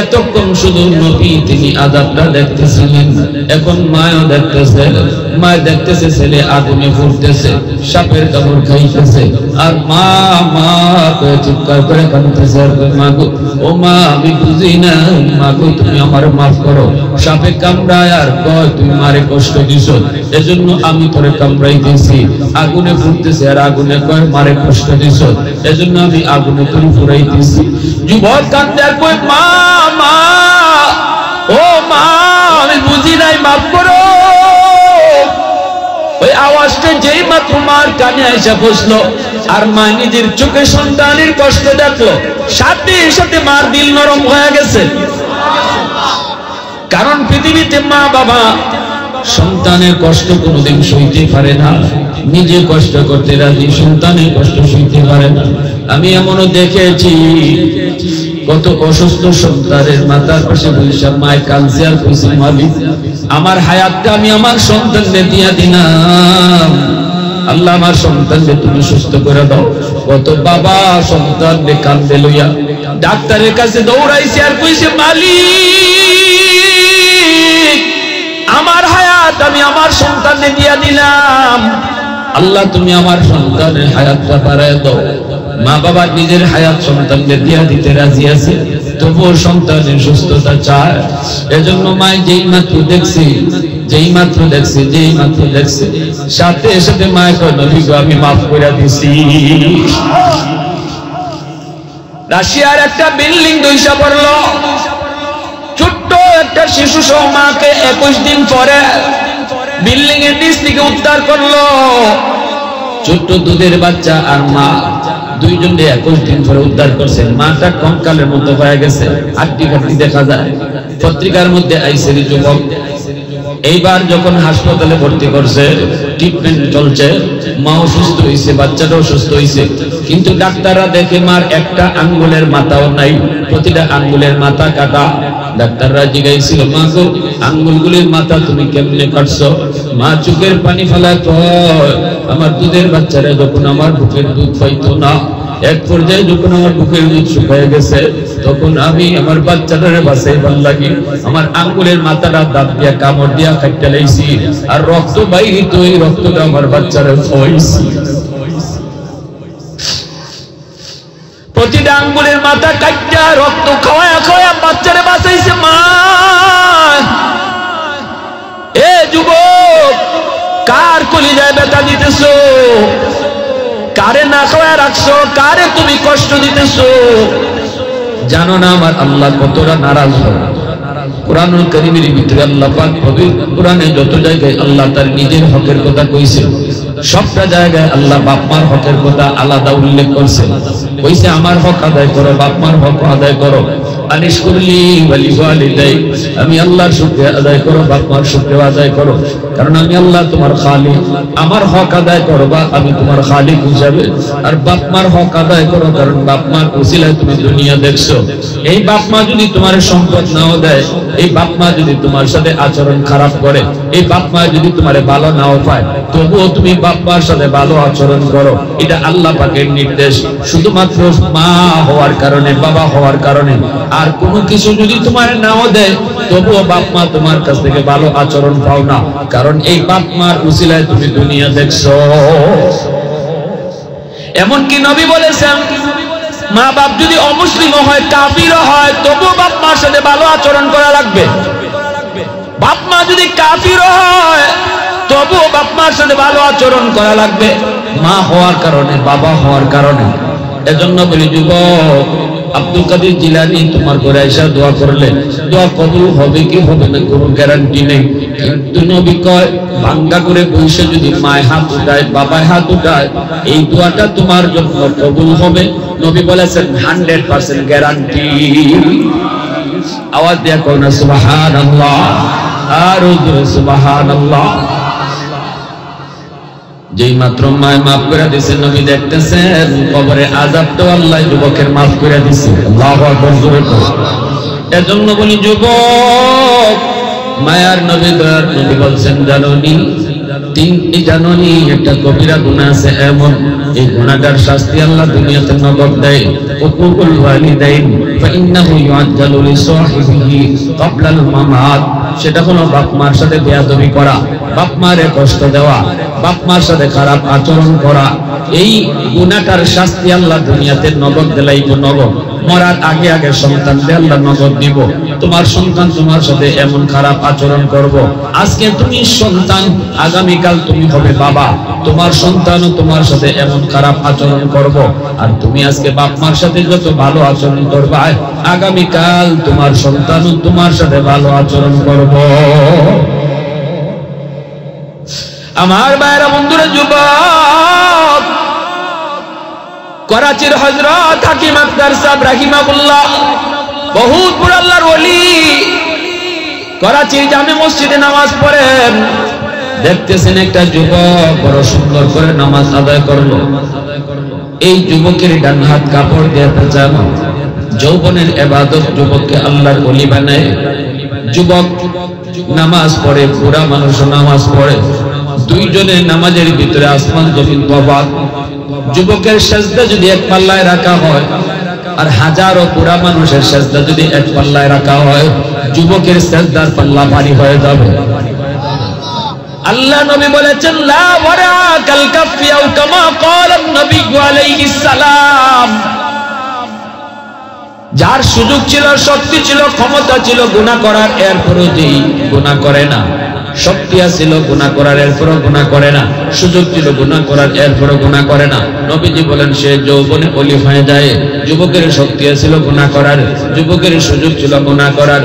এতক্ষণ শুধু নবী তিনি আযাবটা দেখতেছিলেন, এখন মায়ও দেখতেছে। মায় দেখতেছে ছেলে আগুনে ফুটতেছে, সাপের কামড় খাইতেছে, আর মা মা করে চিৎকার করে কাঁদতেছে, আর মা গো, ও মা, আমি বুঝি না, মা গো তুমি আমার মাফ করো, সাপে কামড়ায় আর কয় তুই মারে কষ্ট দিছ, এজন্য আমি তোরে কামড়াইতেছি। আগুনে ফুটতেছে আর আগুনে কয় মারে কষ্ট দিছ, এজন্য আমি আগুনে তোরে ফুরাইতেছি। যুবক কাঁদতে আর কয়, মা মা, ও মা, আমি বুঝি নাই, মাফ করো। ওই আওয়াজটা যেই মাত্র মার কানে এসে বসলো, আর মা নিজের চোখে সন্তানের কষ্ট দেখলো, সাথে সাথে মার দিল নরম হয়ে গেছে। কারণ পৃথিবীতে মা বাবা সন্তানের কষ্ট কোনোদিন সইতে পারে না, নিজে কষ্ট করতে রাজি, সন্তানের কষ্ট সইতে পারে না। আমি এমনও দেখেছি, কত অসুস্থ সন্তানের মাথার পাশে বসে মায় কাঁদছে আর কইছে, মালিক, আমার হায়াতটা আমি আমার সন্তানকে দিয়া দিলাম, আল্লাহ আমার সন্তানকে তুমি সুস্থ করে দাও। কত বাবা সন্তানকে কান্দে লইয়া ডাক্তারের কাছে দৌড়াইছে আর কইছে মালিক আমার হায়াত আমি আমার সন্তানকে দিয়া দিলাম, আল্লাহ তুমি আমার সন্তানের হায়াতটা বাড়ায় দাও। মা বাবা নিজের হায়াত সন্তানকে দিয়া দিতে রাজি আছে, তবুও সন্তানের সুস্থতা চায়। এজন্য মায় যেই মাত্র দেখছে সাথে সাথে মায় কয় নবী গো আমি মাফ করে দিছি। রাশিয়ার একটা বিল্ডিং ধসে পড়লো, ছোট্ট একটা শিশু সহ মাকে 21 দিন পরে বিল্ডিং এর নিচ থেকে উদ্ধার করলো। ছোট্ট দুধের বাচ্চা আর মা দুইজনে 21 দিন পরে উদ্ধার করছেন। মাটা কঙ্কালের মতো হয়ে গেছে, হাড্ডি কাট্টি দেখা যায়। পত্রিকার মধ্যে আইছে যুবক এইবার যখন হাসপাতালে ভর্তি করছে, ট্রিটমেন্ট চলছে, মাও সুস্থ হয়েছে, বাচ্চাটাও সুস্থ হয়েছে, কিন্তু ডাক্তাররা দেখে মার একটা আঙ্গুলের মাথাও নাই, প্রতিটা আঙ্গুলের মাথা কাটা। ডাক্তাররা জিজ্ঞাসিল মা গো আঙ্গুলগুলির মাথা তুমি কেমনে কাটছো? মা চোখের পানি ফেলা কয় আমার দুধের বাচ্চারা যখন আমার বুকের দুধ পাইতো না, এক পর্যায়ে যখন আমার বুকের দুধ শুকিয়ে গেছে, তখন আমি আমার বাচ্চাটারে বাঁচাইবার লাগি আমার আঙ্গুলের মাথাটা দাঁত দিয়া কামড় দিয়া কাটতে লাইছি, আর রক্ত বাইরিত এই রক্তটা আমার বাচ্চারে খাওয়াইছি। প্রতিটা আঙ্গুলের মাথা কাটটা রক্ত খাওয়ায়া খাওয়ায়া বাচ্চারে বাঁচাইছে মা। এ যুবক কার কলিজায় ব্যথা দিতেছো? কারে না খাওয়া রাখছো? কারে তুমি কষ্ট দিতেছো? জানো না আমার আল্লাহ কতটা নারাজ হয়? কুরআনুল কারীমের ভিতরে আল্লাহ পাক পবিত্র কুরআনে যত জায়গায় আল্লাহ তার নিজের হকের কথা কইছে, সবটা জায়গায় আল্লাহ বাপ মার হকের কথা আলাদা উল্লেখ করছে। কইছে আমার হক আদায় করো, বাপ মার হক আদায় করো। আনিশকুরলি ওয়ালি ওয়ালিদাই, আমি আল্লাহর শুকরিয়া আদায় করো, বাপ মার শুকরিয়া আদায় করো, কারণ আমি আল্লাহ তোমার খালিক। আমার হক আদায় করো বা আমি তোমার খালিক হিসাবে, আর বাপ মার হক আদায় করো কারণ বাপ মার উসিলায় তুমি দুনিয়া দেখছো। এই বাপ মা যদি তোমার সম্পদ নাও দেয়, এই বাপ মা যদি তোমার সাথে আচরণ খারাপ করে, এই বাপ মা যদি তোমার ভালো নাও পায়, তবুও তুমি বাপ মার সাথে ভালো আচরণ করো। এটা আল্লাহ পাকের নির্দেশ। শুধুমাত্র মা হওয়ার কারণে, বাবা হওয়ার কারণে, আর কোনো কিছু যদি তোমার নাও দেয়, তবুও বাপ মা তোমার কাছ থেকে ভালো আচরণ পাও না, কারণ এই বাপ মার উসিলায় তুমি দুনিয়া দেখছো। এমনকি নবী বলেছেন মা বাপ যদি অমুসলিম হয়, কাফির হয়, তবুও বাপ মার সাথে ভালো আচরণ করা লাগবে। বাপ মা যদি কাফির হয়, তবুও বাপ মার সাথে ভালো আচরণ করা লাগবে, মা হওয়ার কারণে, বাবা হওয়ার কারণে। এজন্য বলি যুবক, আব্দুল কাদের জিলানী তোমার ঘরে এসে দোয়া করলে দোয়া কবুল হবে কি হবে না কোনো গ্যারান্টি নেই, কিন্তু নবী কয় ভাঙ্গা করে বসে যদি মায় হাত উঠায়, বাবায় হাত উঠায়, এই দোয়াটা তোমার জন্য কবুল হবে। নবী বলেছেন 100% গ্যারান্টি। আওয়াজ দিয়া কও না সুবহানাল্লাহ, আর সুবহানাল্লাহ। যেই মাত্র মায় মাফ করে দিয়েছে, নবী দেখতেছেন কবরে আযাব তো আল্লাহ যুবকের মাফ করে দিয়েছে। আল্লাহু আকবার জোরে কও। এজন্য বলি যুবক, মায়ার নবী দয়ার নবী বলছেন জানোনি, তিনটি জানোনি একটা কবিরা গুনাহ আছে এমন, এই গুনাহটার শাস্তি আল্লাহ দুনিয়াতে নগদ দেয়। উকুকুল ওয়ালিদাইন ফাইন্নাহু ইউআজ্জালু লিসাহিবিহি ক্বাবলা আল মামাত, সেটা হলো বাপ মার সাথে বেয়াদবি করা, বাপ মারে কষ্ট দেওয়া, বাপ মার সাথে খারাপ আচরণ করা। এই গুনাহটার শাস্তি আল্লাহ দুনিয়াতে নগদ দিলাইব, নগদ। মরার আগে আগে সন্তানদের আল্লাহ নগদ দিব। তোমার সন্তান তোমার সাথে এমন খারাপ আচরণ করব, আজকে তুমি সন্তান, আগামীকাল তুমি হবে বাবা, তোমার সন্তানও তোমার সাথে এমন খারাপ আচরণ করব। আর তুমি আজকে বাপ মার সাথে যত ভালো আচরণ করবে, আগামীকাল তোমার সন্তানও তোমার সাথে ভালো আচরণ করব। আমার ভাইরা বন্ধুরা, যুবক, করাচির হযরত হাকিম আখতার সাহেব রাহিমাহুল্লাহ বহুত বড় আল্লাহর ওলি, করাচির জামে মসজিদে নামাজ পড়েন। দেখতেছেন একটা যুবক বড় সুন্দর করে নামাজ আদায় করলো। এই যুবকের ডান হাত কাপড় দিয়ে পেঁচানো। যৌবনের ইবাদত যুবককে আল্লাহর ওলি বানায়। যুবক নামাজ পড়ে, বুড়া মানুষ নামাজ পড়ে, দুইজনের নামাজের ভিতরে আসমান জমিন তফাৎ। যুবকের সেজদা যদি এক পাল্লায় রাখা হয় আর হাজারো বুড়া মানুষের সেজদা যদি এক পাল্লায় রাখা হয়, যুবকের সেজদার পাল্লা ভারী হয়ে যাবে। আল্লাহ নবী বলেছেন লা ওয়ারাকাল কাফি আও কামা ক্বালা নবী আলাইহিস সালাম। যার সুযোগ ছিল, শক্তি ছিল, ক্ষমতা ছিল গুনাহ করার, এরপরও যেই গুনাহ করে না, শক্তি ছিল গুনাহ করার এরপরও গুনাহ করে না, সুযোগ ছিল গুনাহ করার এরপরও গুনাহ করে না, নবীজি বলেন সে যৌবনে অলি হয়ে যায়। যুবকের শক্তি ছিল গুনাহ করার, যুবকের সুযোগ ছিল গুনাহ করার,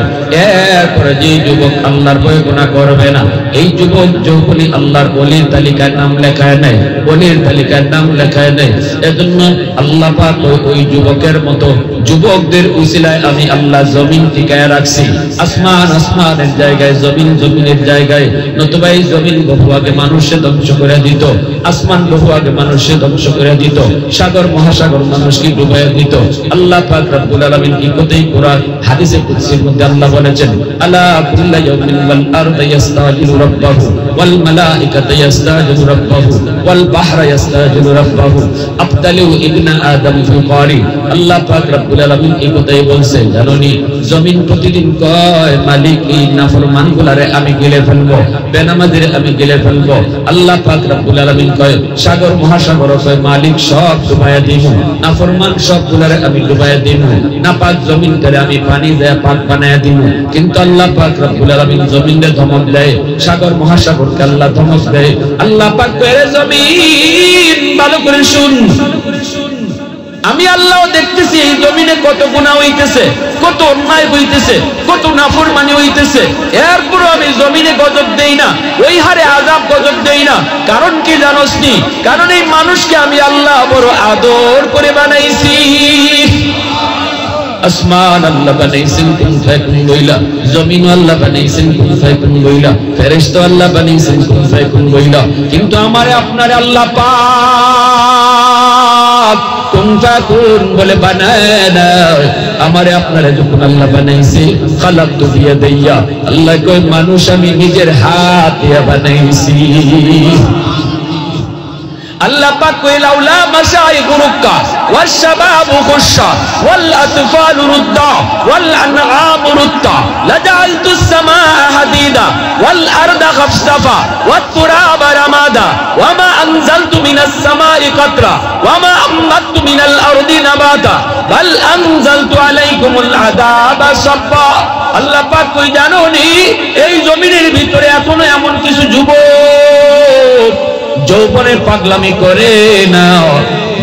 এরপরে যে যুবক আল্লাহর ভয়ে গুনাহ করবে না, এই যুবক যৌবনে আল্লাহর ওলির তালিকায় নাম লেখায় নেয়, ওলির তালিকায় নাম লেখায় নেয়। এজন্য আল্লাহ পাক ওই যুবকের মতো যুবকদের উসিলায় আমি আল্লাহ জমিন টিকায় রাখছি। আসমান আসমানের জায়গায়, জমিন জমিনের জায়গায়, নতুবা এই জমিন বহু আগে মানুষে ধ্বংস করে দিত, আসমান বহু আগে মানুষে ধ্বংস করে দিত, সাগর মহাসাগর মানুষকে ডুবাইয়া দিত। আল্লাহ পাক রব্বুল আলামিন কি কোথায় কোরআন হাদিসে কুদসির মধ্যে আল্লাহ বলেছেন আলা কুল্লা ইয়াউমিন ওয়াল আরদু ইস্তাজিলু রাব্বাহু ওয়াল মালাইকাতু ইস্তাজিলু রাব্বাহু ওয়াল বাহরা ইস্তাজিলু রাব্বাহু আফদালু ইবনা আদম ফি কারি। আল্লাহ পাক রব্বুল আলামিন এই কথাই বলছেন, জানোনি জমিন প্রতিদিন কয় মালিক এই নাফরমানগুলারে আমি গিলে ফেলবো, বেনামাজির আমি গিলে ফেলবো। আল্লাহ পাক রব্বুল আলামিন কয় সাগর মহাসাগর কয় মালিক সব ডুবাইয়া দিব, নাফরমান সবগুলারে আমি ডুবাইয়া দিব, নাপাক জমিন করে আমি পানি দেয়া পাক বানায়া দিব। কিন্তু আল্লাহ পাক রব্বুল আলামিন জমিনে ধমক দেয়, সাগর মহাসাগরকে আল্লাহ ধমক দেয়। আল্লাহ পাক কয় জমিন ভালো করে শুন, আমি আল্লাহ দেখতেছি এই জমিনে কত গুনাহ হইতেছে, কত অন্যায় হইতেছে, কত নাফরমানি হইতেছে, এরপরও আমি জমিনে গজব দেই না, ওই হারে আযাব গজব দেই না। কারণ কি জানোস নি? কারণ এই মানুষকে আমি আল্লাহ বড় আদর করে বানাইছি। আসমান আল্লাহ বানাইছেন কুন ফায়াকুন বইলা, জমিন আল্লাহ বানাইছেন কুন ফায়াকুন বইলা, ফেরেশতা আল্লাহ বানাইছেন কুন ফায়াকুন বইলা। কিন্তু আমারে আপনারে আল্লাহ পাক কুন ফায়াকুন বলে বানায় না। আমারে আপনারে যখন আল্লাহ বানাইছে খালাকতু বিয়াদাইয়া, আল্লাহ কয় মানুষ আমি নিজের হাত দিয়ে বানাইছি। আল্লাহ পাক কয় লাউলা মাশাইখু রুক্কা ওয়াশ শাবাবু খুশা ওয়াল আতফালু রুদ্দা ওয়াল আনআমু রুত্তা লাজালতুস সামাআ হাদিদা ওয়াল আরদা খাফসাফা ওয়াত তুরাবা রামাদা ওয়ামা আনজালতু মিনাস সামাই কাতরা ওয়ামা আমবাতু মিনাল আরদি নাবাতা বাল আনজালতু আলাইকুমুল আযাবা সাব্বা। আল্লাহ পাক কই জানোনি এই জমিনের ভিতরে এখনো এমন কিছু যুবক যৌবনে পাগলামি করে না,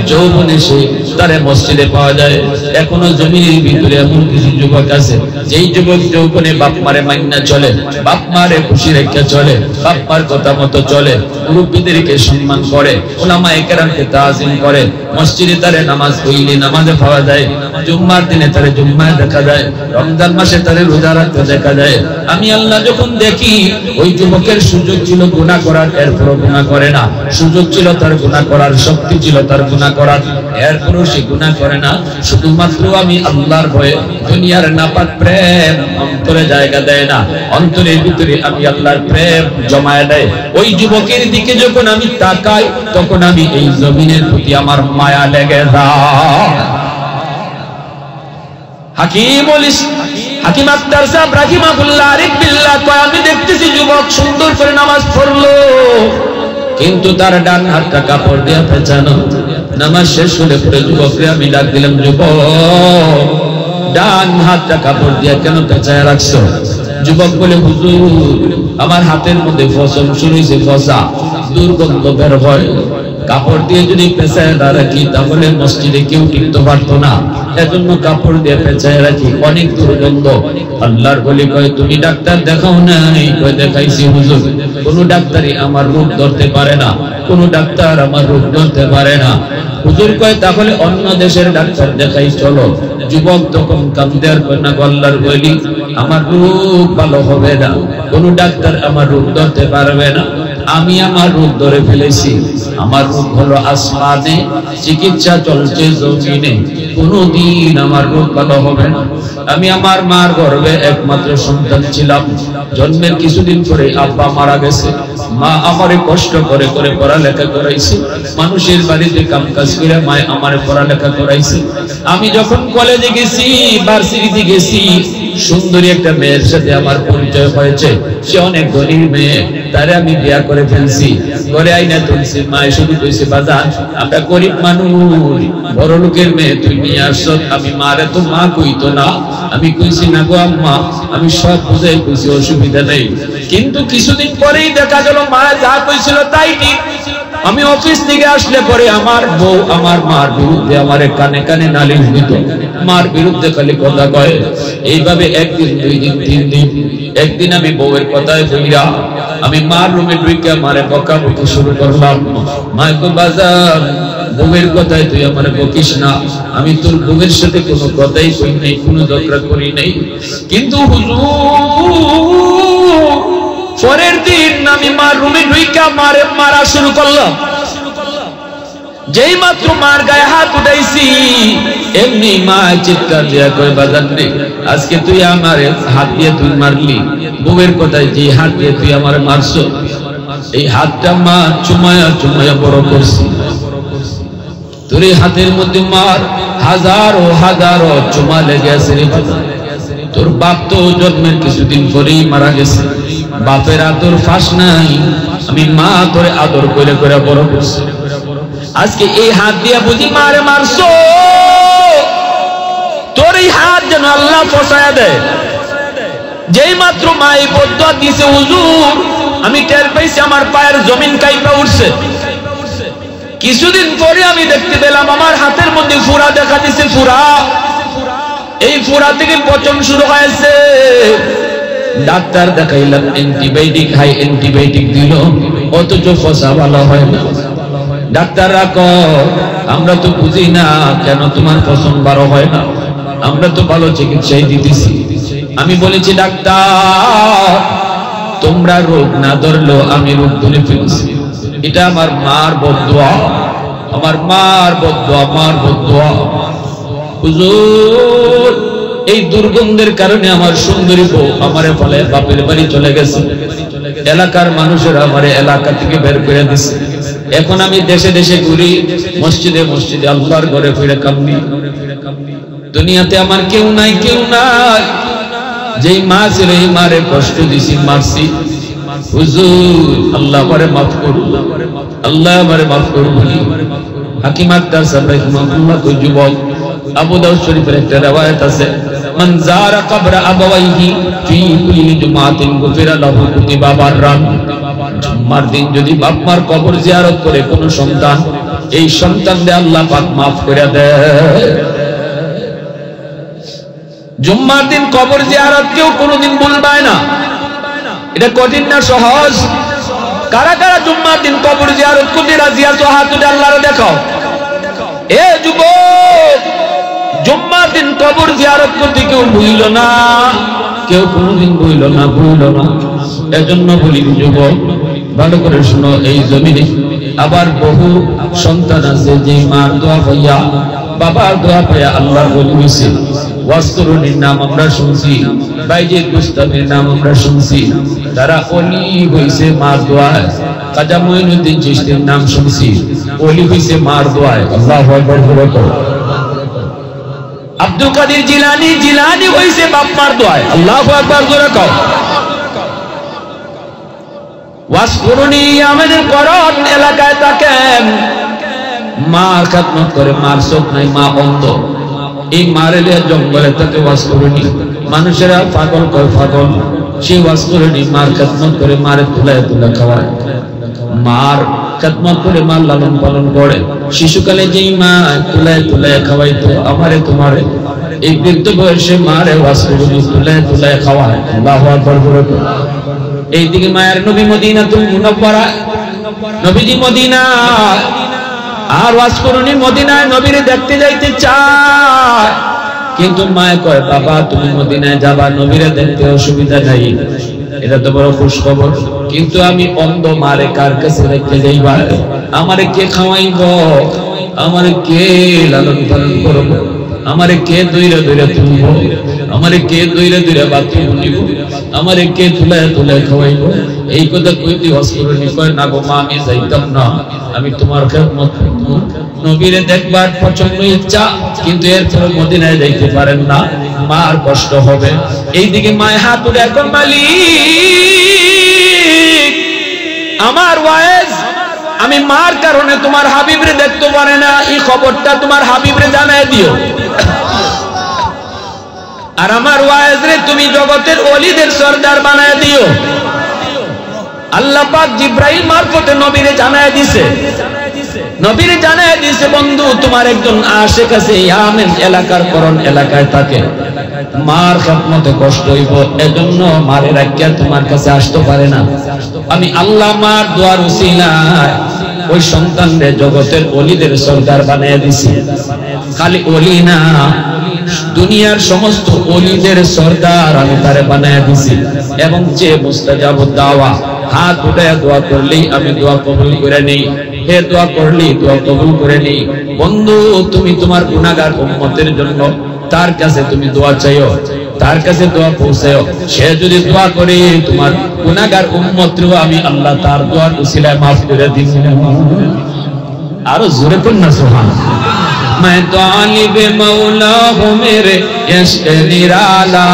যৌবনে সে তারে মসজিদে পাওয়া যায়। এখনো জমিনের ভিতরে এমন কিছু যুবক আছে যেই যুবক যৌবনে বাপ মারে মাইনা চলে, বাপ মারে খুশি রেখে চলে, বাপ মার কথা মতো চলে, মুরব্বিদেরকে সম্মান করে, উলামায়ে কেরামকে তাজিম করে, মসজিদে তারে নামাজ পড়লে নামাজে পাওয়া যায়, জুম্মার দিনে তারে জুম্মায় দেখা যায়, রমজান মাসে তারে রোজা রাখতে দেখা যায়। আমি আল্লাহ যখন দেখি ওই যুবকের সুযোগ ছিল গুনাহ করার, এরপরও গুনাহ করে না, সুযোগ ছিল তার গুনাহ করার, শক্তি ছিল তার গুনাহ করার, এরপরও সে গুনাহ করে না। শুধুমাত্র আমি আল্লাহর ভয়ে দুনিয়ার নাপাক প্রেম অন্তরে জায়গা দেয় না, অন্তরের ভিতরে আমি আল্লাহর প্রেম জমায় দেয়। ওই যুবকের দিকে যখন আমি তাকাই তখন আমি এই জমিনের প্রতি আমার মায়া লেগে যায়। হাকিম আক্তার সাহেব রাহিমাহুল্লাহ আরিফ বিল্লাহ কয় আমি দেখতেছি যুবক সুন্দর করে নামাজ পড়লো, কিন্তু তার ডান হাতটা কাপড় দিয়ে পেঁচানো। নামাজ শেষ হলে পরে যুবকরে আমি ডাক দিলাম, যুবক ডান হাতটা কাপড় দিয়ে কেন পেঁচায় রাখছো? যুবক বলে হুজুর আমার হাতের মধ্যে ফসল শুরু হয়েছে, ফসা দুর্গন্ধ বের হয়, কাপড় দিয়ে যদি পেঁচায় না রাখি তাহলে মসজিদে কেউ টিকতে পারতো না, এজন্য কাপড় দিয়ে পেঁচায় রাখি, অনেক দুর্গন্ধ। আল্লাহর বলি কয় তুমি ডাক্তার দেখাও নাই? কয় দেখাইছি হুজুর, কোন ডাক্তারই আমার রোগ ধরতে পারে না, কোন ডাক্তার আমার রোগ ধরতে পারে না। হুজুর কয় তাহলে অন্য দেশের ডাক্তার দেখাই চলো। যুবক তখন কাঁদতে আর কয় না, আল্লাহর বলি আমার রোগ ভালো হবে না, কোন ডাক্তার আমার রোগ ধরতে পারবে না, আমি আমার রোগ ধরে ফেলেছি, আমার রোগ হলো আসমানে, চিকিৎসা চলছে জমিনে, কোনদিন আমার রোগ ভালো হবে না। আমি আমার মার গর্ভে একমাত্র সন্তান ছিলাম, জন্মের কিছুদিন পরে আব্বা মারা গেছে, মা আমারে কষ্ট করে করে পড়ালেখা করাইছে, মানুষের বাড়িতে কাম কাজ করে মা আমারে পড়ালেখা করাইছে। আমি যখন কলেজে গেছি, ভার্সিটিতে গেছি, সুন্দরী একটা মেয়ের সাথে আমার পরিচয় হয়েছে। সে অনেক গরিব মেয়ে, তারে আমি বিয়া করে ফেলছি, ঘরে আইনা তুলছি। মা শুধু কইছে, বাজান আমরা গরিব মানুষ, বড় লোকের মেয়ে তুই নিয়ে আসছ। আমি মারে তো মা কইতো না। আমি কইছি, না গো আম্মা, আমি সব বুঝাই কইছি, অসুবিধা নেই। কিন্তু কিছুদিন পরেই দেখা গেল মা যা কইছিল তাই ঠিক। আমি অফিস থেকে আসলে পরে আমার বউ আমার মার বিরুদ্ধে আমারে কানে কানে নালিশ দিত, মার বিরুদ্ধে খালি কথা কয়। এইভাবে একদিন, দুই দিন, তিন দিন। একদিন আমি বউয়ের কথায় বইরা আমি মার রুমে ঢুকে মারে বকাবকি শুরু করলাম। মা কো, বাজার বউয়ের কথায় তুই আমারে বকিস না, আমি তোর বউয়ের সাথে কোনো কথাই কই নাই, কোনো ঝগড়া করি নাই। কিন্তু হুজুর, পরের দিন আমি মার রুমে ঢুইকা মারে মারা শুরু করলাম। যেই মাত্র মার গায়ে হাত উঠাইছি, এমনি মা চিৎকার দিয়া কয়, বাজান রে, আজকে তুই আমারে হাত দিয়ে তুই মারলি, বউয়ের কথায় যে হাত দিয়ে তুই আমারে মারছ, এই হাতটা মা চুমায়া চুমায়া বড় করছি। তোর এই হাতের মধ্যে মার হাজারো হাজারো চুমা লেগে আছে রে বাজান। তোর বাপ তো জন্মের কিছুদিন পরেই মারা গেছে, বাপের আদর ফাঁস নাই। আমি মা তোরে আদর করে করে বড় করছি, আজকে এই হাত দিয়া বুঝি মারে মারছো। তোর এই হাত যেন আল্লাহ ফসায়া দেয়। যেই মাত্র মা এই বদুয়া দিছে হুজুর, আমি টের পাইছি আমার পায়ের জমিন কাইপা উঠছে। কিছুদিন পরে আমি দেখতে পেলাম আমার হাতের মধ্যে ফুরা দেখা দিছে, ফুরা। এই ফুরা থেকে পচন শুরু হয়েছে। ডাক্তার দেখাইলাম, অ্যান্টিবায়োটিক হাই অ্যান্টিবায়োটিক দিল, অথচ ফসা ভালো হয় না। ডাক্তাররা কয়, আমরা তো বুঝি না কেন তোমার পছন্দ ভালো হয় না, আমরা তো ভালো চিকিৎসাই দিতেছি। আমি বলেছি, ডাক্তার তোমরা রোগ না ধরলেও আমি রোগ ধরে ফেলছি। এটা আমার মার বদদুয়া, আমার মার বদদুয়া, মার বদদুয়া। হুজুর, এই দুর্গন্ধের কারণে আমার সুন্দরী বউ আমারে ফলে বাপের বাড়ি চলে গেছে। এলাকার মানুষেরা আমারে এলাকা থেকে বের করে দিছে। এখন আমি দেশে দেশে ঘুরি, মসজিদে মসজিদে আল্লাহর ঘরে ফিরে কামনি। দুনিয়াতে আমার কেউ নাই, কেউ নাই। যেই মা ছিল এই মারে কষ্ট দিছি, মারছি। হুজুর, আল্লাহ আমারে মাফ করুন, আল্লাহ আমারে মাফ করুন। হাকিম আক্তার সাহেব রাহিমাহুল্লাহ কই, যুবক, আবু দাউদ শরীফের একটা riwayat আছে, মান যারা কবর আবাওয়াইহি ফি কুল্লি জুমাতিন গুফিরা লাহু কুতিবা বাররান। জুম্মার দিন যদি বাপ মার কবর জিয়ারত করে কোন সন্তান, এই সন্তানদের আল্লাহ পাক maaf করে দেয়। জুম্মার দিন কবর জিয়ারত কেউ কোনোদিন ভুলবে না। এটা কঠিন না সহজ? কারা কারা জুম্মার দিন কবর জিয়ারত করতে রাজি আছো? হাত তুলে আল্লাহরে দেখাও। এ যুবক, জুম্মার দিন কবর জিয়ারত করতে কেউ ভুইল না, কেউ কোনোদিন ভুইল না, ভুইল না। এজন্য বলি যুবক, ভালো করে শুনো, এই জমিনে আবার বহু সন্তান আছে যে মার দোয়া পাইয়া, বাবার দোয়া পাইয়া আল্লাহর ওলি হইছে। ওয়াসকুরুনির নাম আমরা শুনছি, বাইজিদ বুস্তামির নাম আমরা শুনছি, তারা ওলি হইছে মার দোয়ায়। খাজা মুঈনুদ্দিন চিশতির নাম শুনছি, ওলি হইছে মার দোয়ায়। আল্লাহু আকবার বলে তো। আব্দুল কাদের জিলানী, জিলানী হইছে বাপ মার দোয়ায়। আল্লাহু আকবার জোরে কও। ওয়াসকুরুনি আমাদের করণ এলাকায় থাকেন, মার খেদমত করে, মার চোখ নাই, মা অন্ধ। এই মারেলে জঙ্গলে থাকে ওয়াসকুরুনি, মানুষেরা পাগল করে, পাগল। সেই ওয়াসকুরুনি মার খেদমত করে, মারে তুলায় তুলা খাওয়ায়, মার খেদমত করে, মার লালন পালন করে। শিশুকালে যেই মা তুলায় তুলায় খাওয়াইতো আমারে তোমারে, এই বৃদ্ধ বয়সে মারে ওয়াসকুরুনি তুলায় তুলায় খাওয়ায়। আল্লাহু আকবার বলে তো। এইদিকে মায়ের নবী মদিনাতুল মুনাওয়ারা, নবীজি মদিনা, আর ওয়াসকুরুনি মদিনায় নবীরে দেখতে যাইতে চায়। কিন্তু মায়ে কয়, বাবা তুমি মদিনায় যাবা, নবীরে দেখতে অসুবিধা নাই, এটা তো বড় খুশ খবর। কিন্তু আমি অন্ধ, মারে কার কাছে রেখে যাইবা? আমারে কে খাওয়াইব? আমারে কে লালন পালন করব? আমারে কে দইরা দইরা তুলব? আমারে কে দইরে দইরে বাথরুম নিব, আমারে কে তুলায় তুলায় খাওয়াইব। এই কথা কইতে অস্করণী কয় না গো মা, আমি যাইতাম না, আমি তোমার খেদমত করব। নবীরে দেখবার প্রচন্ড ইচ্ছা, কিন্তু এরপর মদিনায় যাইতে পারেন না, মার কষ্ট হবে। এইদিকে মায়ের হাত তুলে এখন মালিক আমার ওয়াইজ, আমি মার কারণে তোমার হাবিবরে দেখতে পারে না, এই খবরটা তোমার হাবিবরে জানাই দিও। আর আমার ওয়াইজ রে তুমি জগতের ওলিদের সরদার বানায় দিও। আল্লাহ পাক জিব্রাইল মারফতে নবীরে জানায় দিছে, নবীরে জানায় দিছে বন্ধু তোমার একজন আশিক আছে ইয়ামেন এলাকার করণ এলাকায় থাকে, মার খেদমতে কষ্ট হইব, এজন্য মারে রাখিয়া তোমার কাছে আসতে পারে না। আমি আল্লাহ মার দোয়ার উসিলায় ওই সন্তানরে জগতের ওলিদের সরদার বানিয়ে দিছি। খালি ওলি না, দুনিয়ার সমস্ত ওলিদের সরদার আমি তারে বানিয়ে দিছি। এবং যে মুস্তাজাব দাওয়া, হাত উঠায় দোয়া করলেই আমি দোয়া কবুল করে নেই, হে দোয়া করলি দোয়া কবুল করে নেই। বন্ধু তুমি তোমার গুনাহগার উম্মতের জন্য তার কাছে তুমি দোয়া চাইও, তার কাছে দোয়া পৌঁছাও। সে যদি দোয়া করে তোমার গুনাহগার উম্মতও আমি আল্লাহ তার দোয়ার উসিলায় maaf করে দিই। আরো জোরে পড়ুন না সুবহানাল্লাহ। मैं तालिब मौला हूँ मेरे इश्क निराला,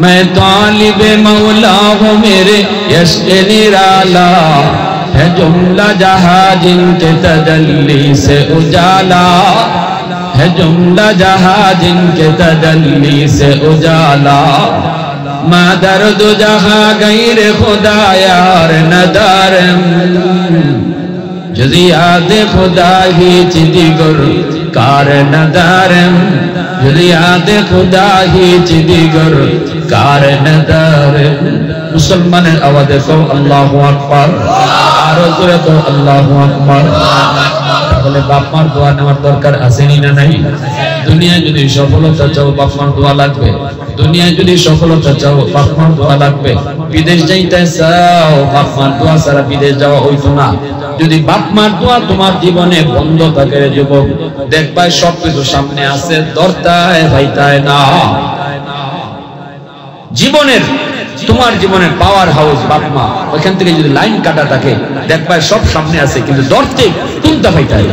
मैं तालिब मौला हूँ मेरे इश्क निराला, है जुमला जहां जिनके तजल्ली से उजाला, है जुमला जहां जिनके तजल्ली से उजाला, मा दर्द जहां गैर खुदा यार नदारम, যদি আদে খুদা হি চিদিগর কার নদারম, যদি আদে খুদা হি চিদিগর কার নদারম। মুসলমানের আওয়াজে কও আল্লাহু আকবার, আরো জোরে কও আল্লাহু আকবার। তাহলে বাপ মার দোয়া নেওয়ার দরকার আছে না নাই? দুনিয়ায় যদি সফলতা চাও বাপ মার দোয়া লাগবে, দুনিয়ায় যদি সফলতা চাও বাপ মার দোয়া লাগবে। বিদেশ যাইতে চাও বাপ মার দোয়া ছাড়া বিদেশ যাওয়া হইতো না। যদি বাপ মার দোয়া তোমার জীবনে বন্ধ থাকে রে যুবক, দেখবাই সবকিছু সামনে আছে, দরতায় ভাইতায় না। জীবনের তোমার জীবনের পাওয়ার হাউস বাপ মা, ওইখান থেকে যদি লাইন কাটা থাকে দেখবাই সব সামনে আছে, কিন্তু দরতে কোনটা ভাইতায়।